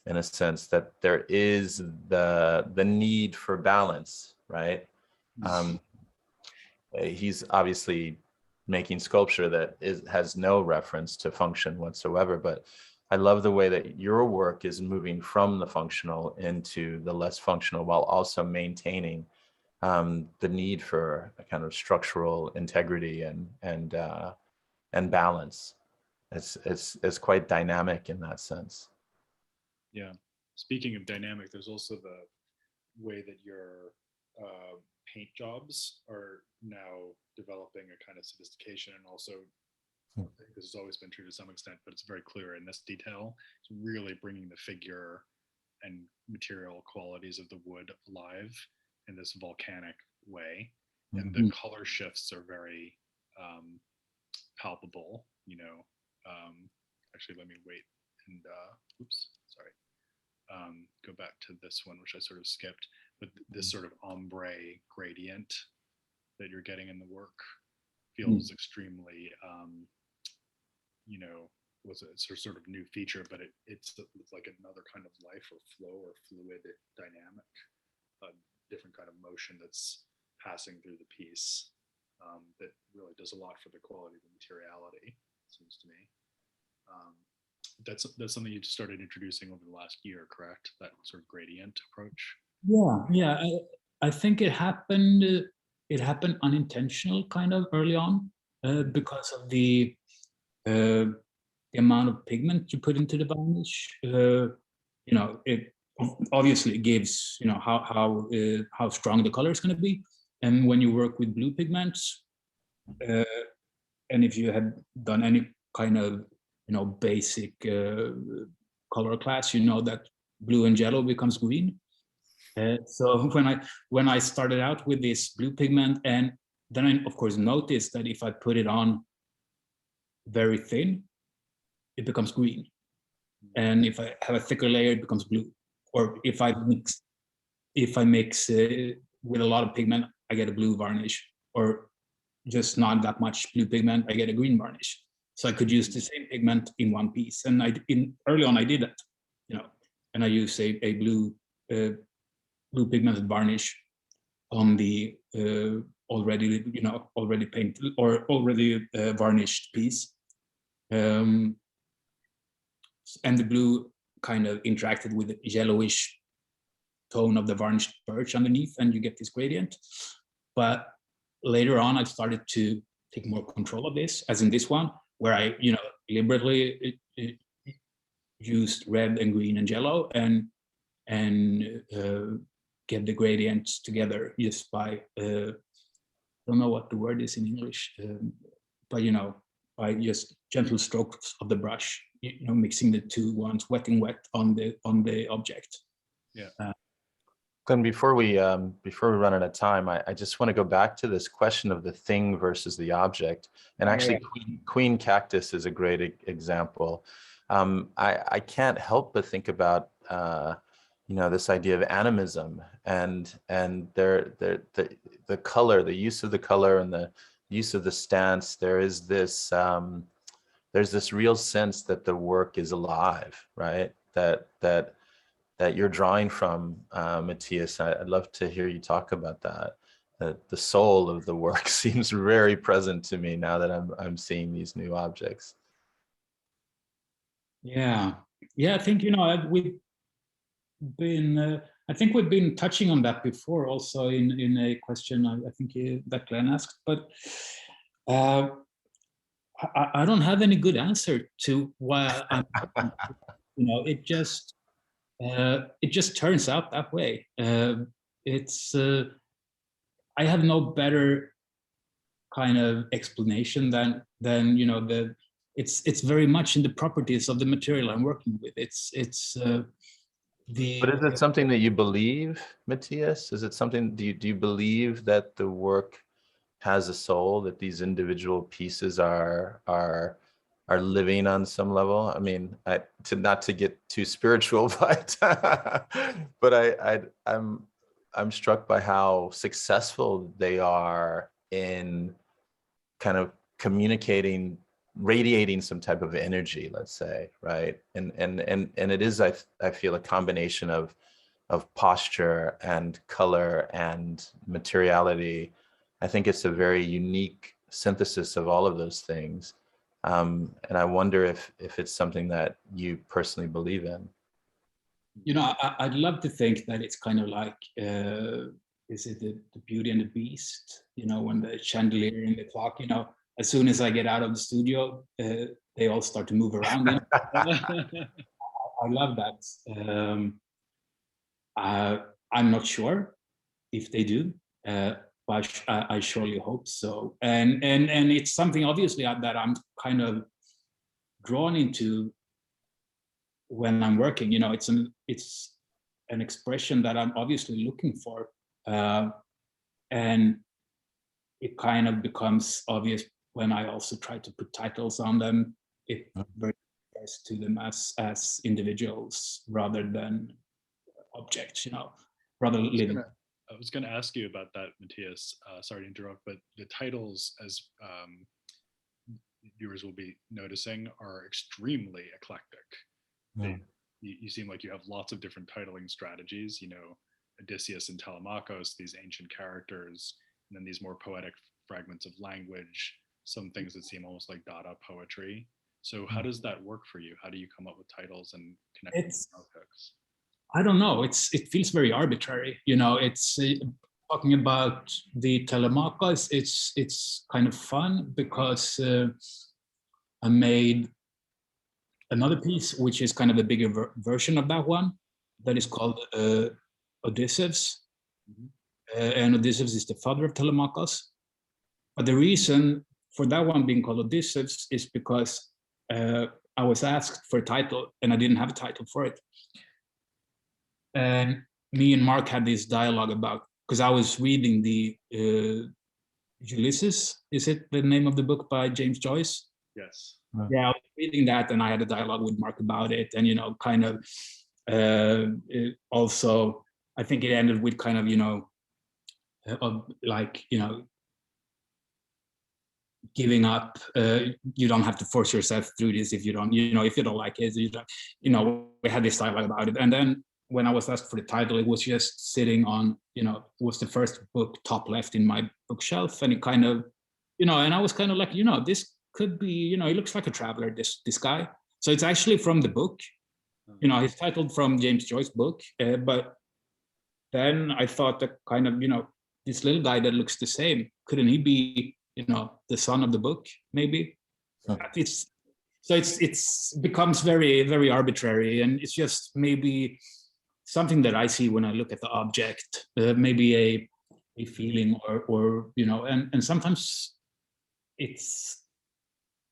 in a sense that there is the need for balance, right? He's obviously making sculpture that has no reference to function whatsoever. But I love the way that your work is moving from the functional into the less functional, while also maintaining the need for a kind of structural integrity and balance. It's quite dynamic in that sense. Yeah. Speaking of dynamic, there's also the way that your paint jobs are now developing a kind of sophistication, and also this has always been true to some extent, but it's very clear in this detail. It's really bringing the figure and material qualities of the wood alive in this volcanic way, and the color shifts are very palpable. You know, actually, let me wait and oops, sorry. Go back to this one, which I sort of skipped, but this sort of ombre gradient that you're getting in the work feels extremely, you know, it's a sort of new feature, but it's like another kind of life or flow or fluid dynamic, a different kind of motion that's passing through the piece, that really does a lot for the quality of the materiality, it seems to me. That's something you just started introducing over the last year, correct? That sort of gradient approach. Yeah. I think it happened unintentional, kind of early on, because of the amount of pigment you put into the varnish. You know, it obviously gives, you know, how strong the color is going to be. And when you work with blue pigments, and if you have done any kind of, you know, basic color class, you know that blue and yellow becomes green. So when I started out with this blue pigment, and then I of course noticed that if I put it on very thin, it becomes green, and if I have a thicker layer, it becomes blue. Or if I mix with a lot of pigment, I get a blue varnish, or just not that much blue pigment, I get a green varnish. So I could use the same pigment in one piece, and early on I did that, you know, and I used a blue pigmented varnish on the already painted or already varnished piece, and the blue kind of interacted with the yellowish tone of the varnished birch underneath, and you get this gradient. But later on, I started to take more control of this, as in this one, where I, you know, deliberately used red and green and yellow, and get the gradients together just by I don't know what the word is in English, but you know, by just gentle strokes of the brush, you know, mixing the two ones, wetting wet on the object. Yeah. Glenn, before we run out of time, I just want to go back to this question of the thing versus the object. And actually, Queen Cactus is a great example. I can't help but think about you know, this idea of animism and the color, the use of the color and the use of the stance. There is this there's this real sense that the work is alive, right? That you're drawing from, Mattias. I'd love to hear you talk about that. The soul of the work seems very present to me now that I'm seeing these new objects. Yeah, I think, you know, we've been touching on that before, also in a question I think that Glenn asked, but I don't have any good answer to why I'm, you know, it just turns out that way. I have no better kind of explanation than you know, it's very much in the properties of the material I'm working with. But is it something that you believe, Mattias? Is it something, do you believe that the work has a soul, that these individual pieces are living on some level? I mean, not to get too spiritual, but I'm struck by how successful they are in kind of communicating, radiating some type of energy, let's say, right? And it is, I feel, a combination of posture and color and materiality. I think it's a very unique synthesis of all of those things. And I wonder if it's something that you personally believe in. I'd love to think that it's kind of like, is it the Beauty and the Beast? When the chandelier and the clock, as soon as I get out of the studio, they all start to move around. I love that. I'm not sure if they do, but I surely hope so. And it's something obviously that I'm kind of drawn into when I'm working. It's an expression that I'm obviously looking for, and it kind of becomes obvious when I also try to put titles on them. It very refers to them as individuals rather than objects, rather living. I was going to ask you about that, Mattias. Sorry to interrupt, but the titles, as viewers will be noticing, are extremely eclectic. You seem like you have lots of different titling strategies, Odysseus and Telemachus, these ancient characters, and then these more poetic fragments of language, some things that seem almost like Dada poetry. So how does that work for you? How do you come up with titles and connect with topics? I don't know. It feels very arbitrary. It's talking about the Telemachus. It's kind of fun because I made another piece, which is kind of a bigger version of that one, that is called Odysseus. And Odysseus is the father of Telemachus. But the reason for that one being called Odysseus is because I was asked for a title and I didn't have a title for it. And me and Mark had this dialogue about, because I was reading the Ulysses, is it the name of the book by James Joyce? Yes. Yeah, I was reading that and I had a dialogue with Mark about it. And, kind of also, I think it ended with kind of, giving up. You don't have to force yourself through this if you don't, if you don't like it. We had this dialogue about it. And then when I was asked for the title, it was just sitting on, it was the first book top left in my bookshelf. And it kind of, and I was kind of like, this could be, he looks like a traveler, this guy. So it's actually from the book, he's titled from James Joyce's book. But then I thought that kind of, this little guy that looks the same, couldn't he be, the son of the book, maybe? It's becomes very, very arbitrary. And it's just maybe something that I see when I look at the object, maybe a feeling or and sometimes it's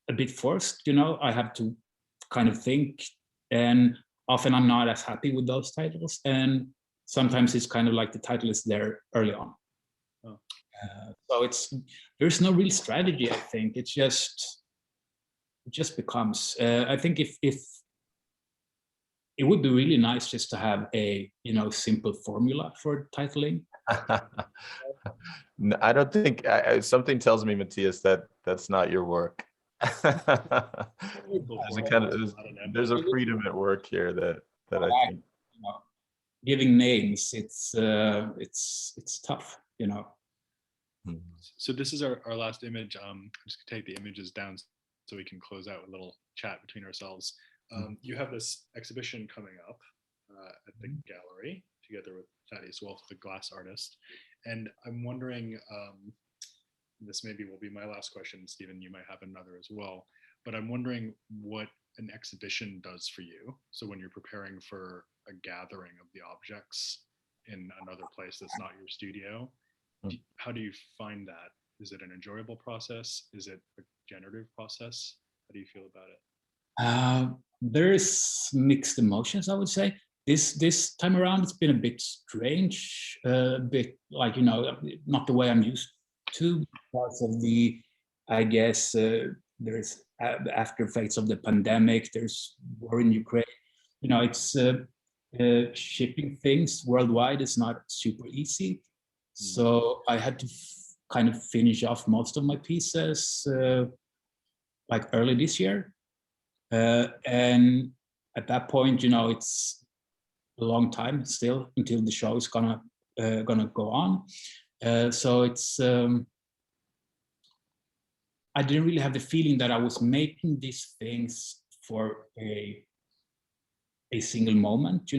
a bit forced, I have to kind of think, and often I'm not as happy with those titles. And sometimes it's kind of like the title is there early on. So there's no real strategy, I think. It just becomes, I think if it would be really nice just to have a, simple formula for titling. I don't think, something tells me, Mattias, that that's not your work. There's a freedom at work here that I think. Giving names, it's tough, So this is our last image. I'm just gonna take the images down so we can close out a little chat between ourselves. You have this exhibition coming up at the gallery together with Thaddeus Wolff, the glass artist. And I'm wondering, this maybe will be my last question, Stephen, you might have another as well, but I'm wondering what an exhibition does for you. So when you're preparing for a gathering of the objects in another place that's not your studio, how do you find that? Is it an enjoyable process? Is it a generative process? How do you feel about it? There's mixed emotions, I would say. This time around, it's been a bit strange, a bit like, not the way I'm used to, because of the, I guess, there's after effects of the pandemic, there's war in Ukraine. It's shipping things worldwide is not super easy. So I had to kind of finish off most of my pieces like early this year. And at that point, it's a long time still until the show is gonna go on. So it's I didn't really have the feeling that I was making these things for a single moment,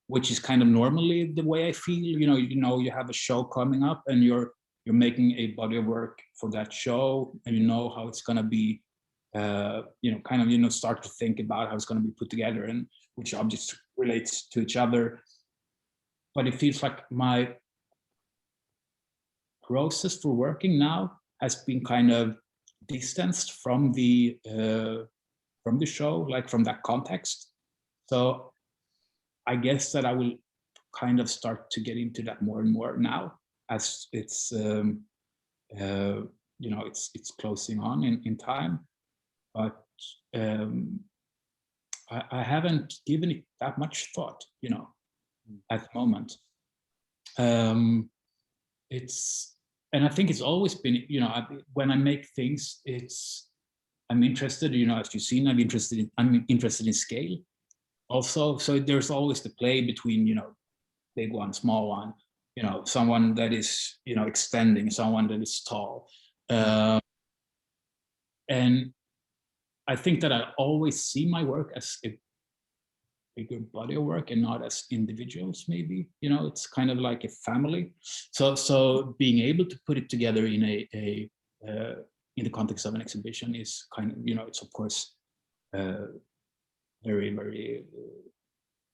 which is kind of normally the way I feel. You have a show coming up and you're making a body of work for that show, and you know how it's going to be, start to think about how it's going to be put together and which objects relates to each other. But it feels like my process for working now has been kind of distanced from the show, like from that context. So I guess that I will kind of start to get into that more and more now, as it's it's closing on in time. But I haven't given it that much thought, at the moment. And I think it's always been, when I make things, I'm interested, as you've seen, I'm interested in scale also. So there's always the play between, big one, small one, someone that is, extending, someone that is tall. And I think that I always see my work as a bigger body of work and not as individuals, maybe. It's kind of like a family. So being able to put it together in in the context of an exhibition is kind of, it's of course very, very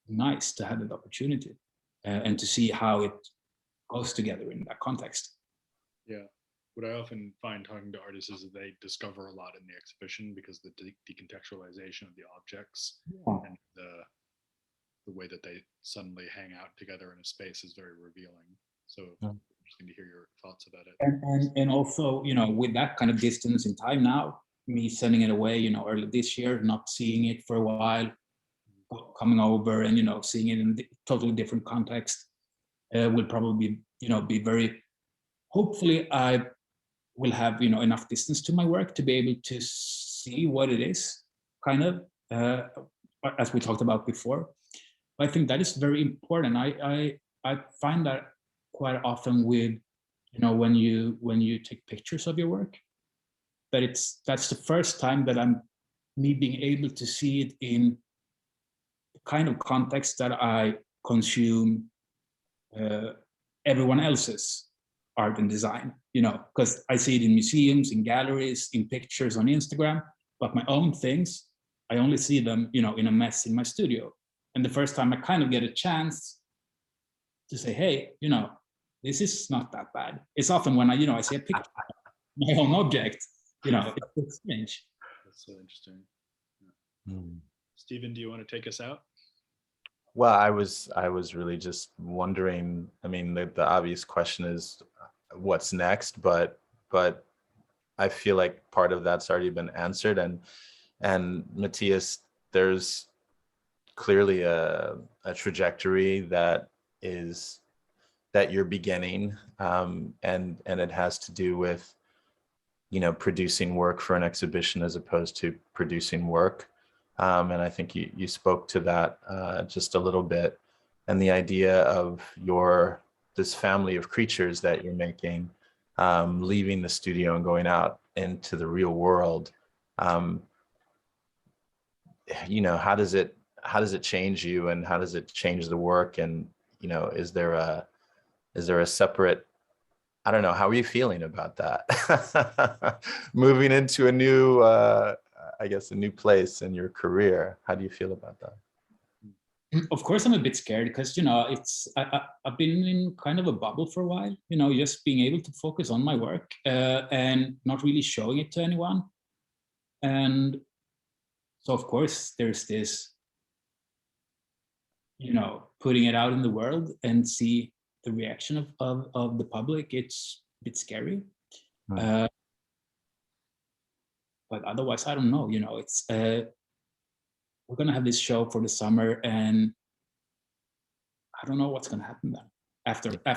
nice to have that opportunity and to see how it goes together in that context. Yeah. What I often find talking to artists is that they discover a lot in the exhibition because the decontextualization of the objects and the way that they suddenly hang out together in a space is very revealing. So interesting to hear your thoughts about it. And also, with that kind of distance in time now, me sending it away, early this year, not seeing it for a while, coming over and, seeing it in a totally different context, will probably, be very, hopefully I will have, enough distance to my work to be able to see what it is, kind of, as we talked about before. I think that is very important. I find that quite often with, when you take pictures of your work, that that's the first time that me being able to see it in the kind of context that I consume everyone else's art and design, because I see it in museums, in galleries, in pictures on Instagram, but my own things, I only see them, in a mess in my studio. And the first time I kind of get a chance to say, hey, this is not that bad. It's often when I see a picture of my own object, it's strange. That's so interesting. Yeah. Stephen, do you want to take us out? Well, I was really just wondering, I mean, the obvious question is what's next, but I feel like part of that's already been answered. And Mattias, there's clearly a trajectory that you're beginning, and it has to do with, producing work for an exhibition as opposed to producing work. And I think you spoke to that just a little bit, and the idea of this family of creatures that you're making, leaving the studio and going out into the real world. How does it change you, and how does it change the work? And is there a separate, I don't know, how are you feeling about that? Moving into a new a new place in your career. How do you feel about that? Of course, I'm a bit scared because, I've been in kind of a bubble for a while, just being able to focus on my work and not really showing it to anyone. And so, of course, there's this, putting it out in the world and see the reaction of the public. It's a bit scary. But otherwise, I don't know, it's, we're going to have this show for the summer, and I don't know what's going to happen then after, I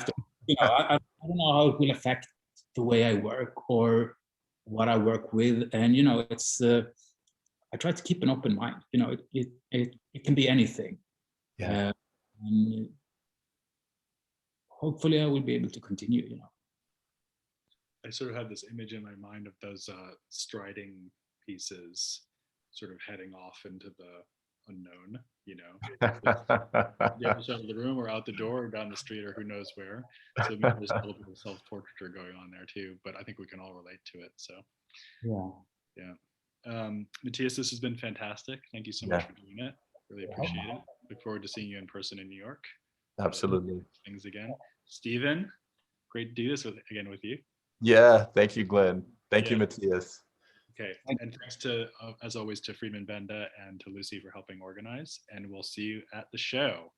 don't know how it will affect the way I work or what I work with. And, it's, I try to keep an open mind, it can be anything. Yeah. And hopefully I will be able to continue, I sort of had this image in my mind of those striding pieces sort of heading off into the unknown, you know, the other side of the room or out the door or down the street or who knows where. So maybe there's a little bit of self-portraiture going on there too, but I think we can all relate to it. So yeah. Mattias, this has been fantastic. Thank you so much for doing it. Really appreciate it. Look forward to seeing you in person in New York. Absolutely. Things again. Stephen, great to do this again with you. Yeah, thank you, Glenn. Thank you, Mattias. Okay, and thanks to, as always, to Friedman Benda and to Lucy for helping organize. And we'll see you at the show.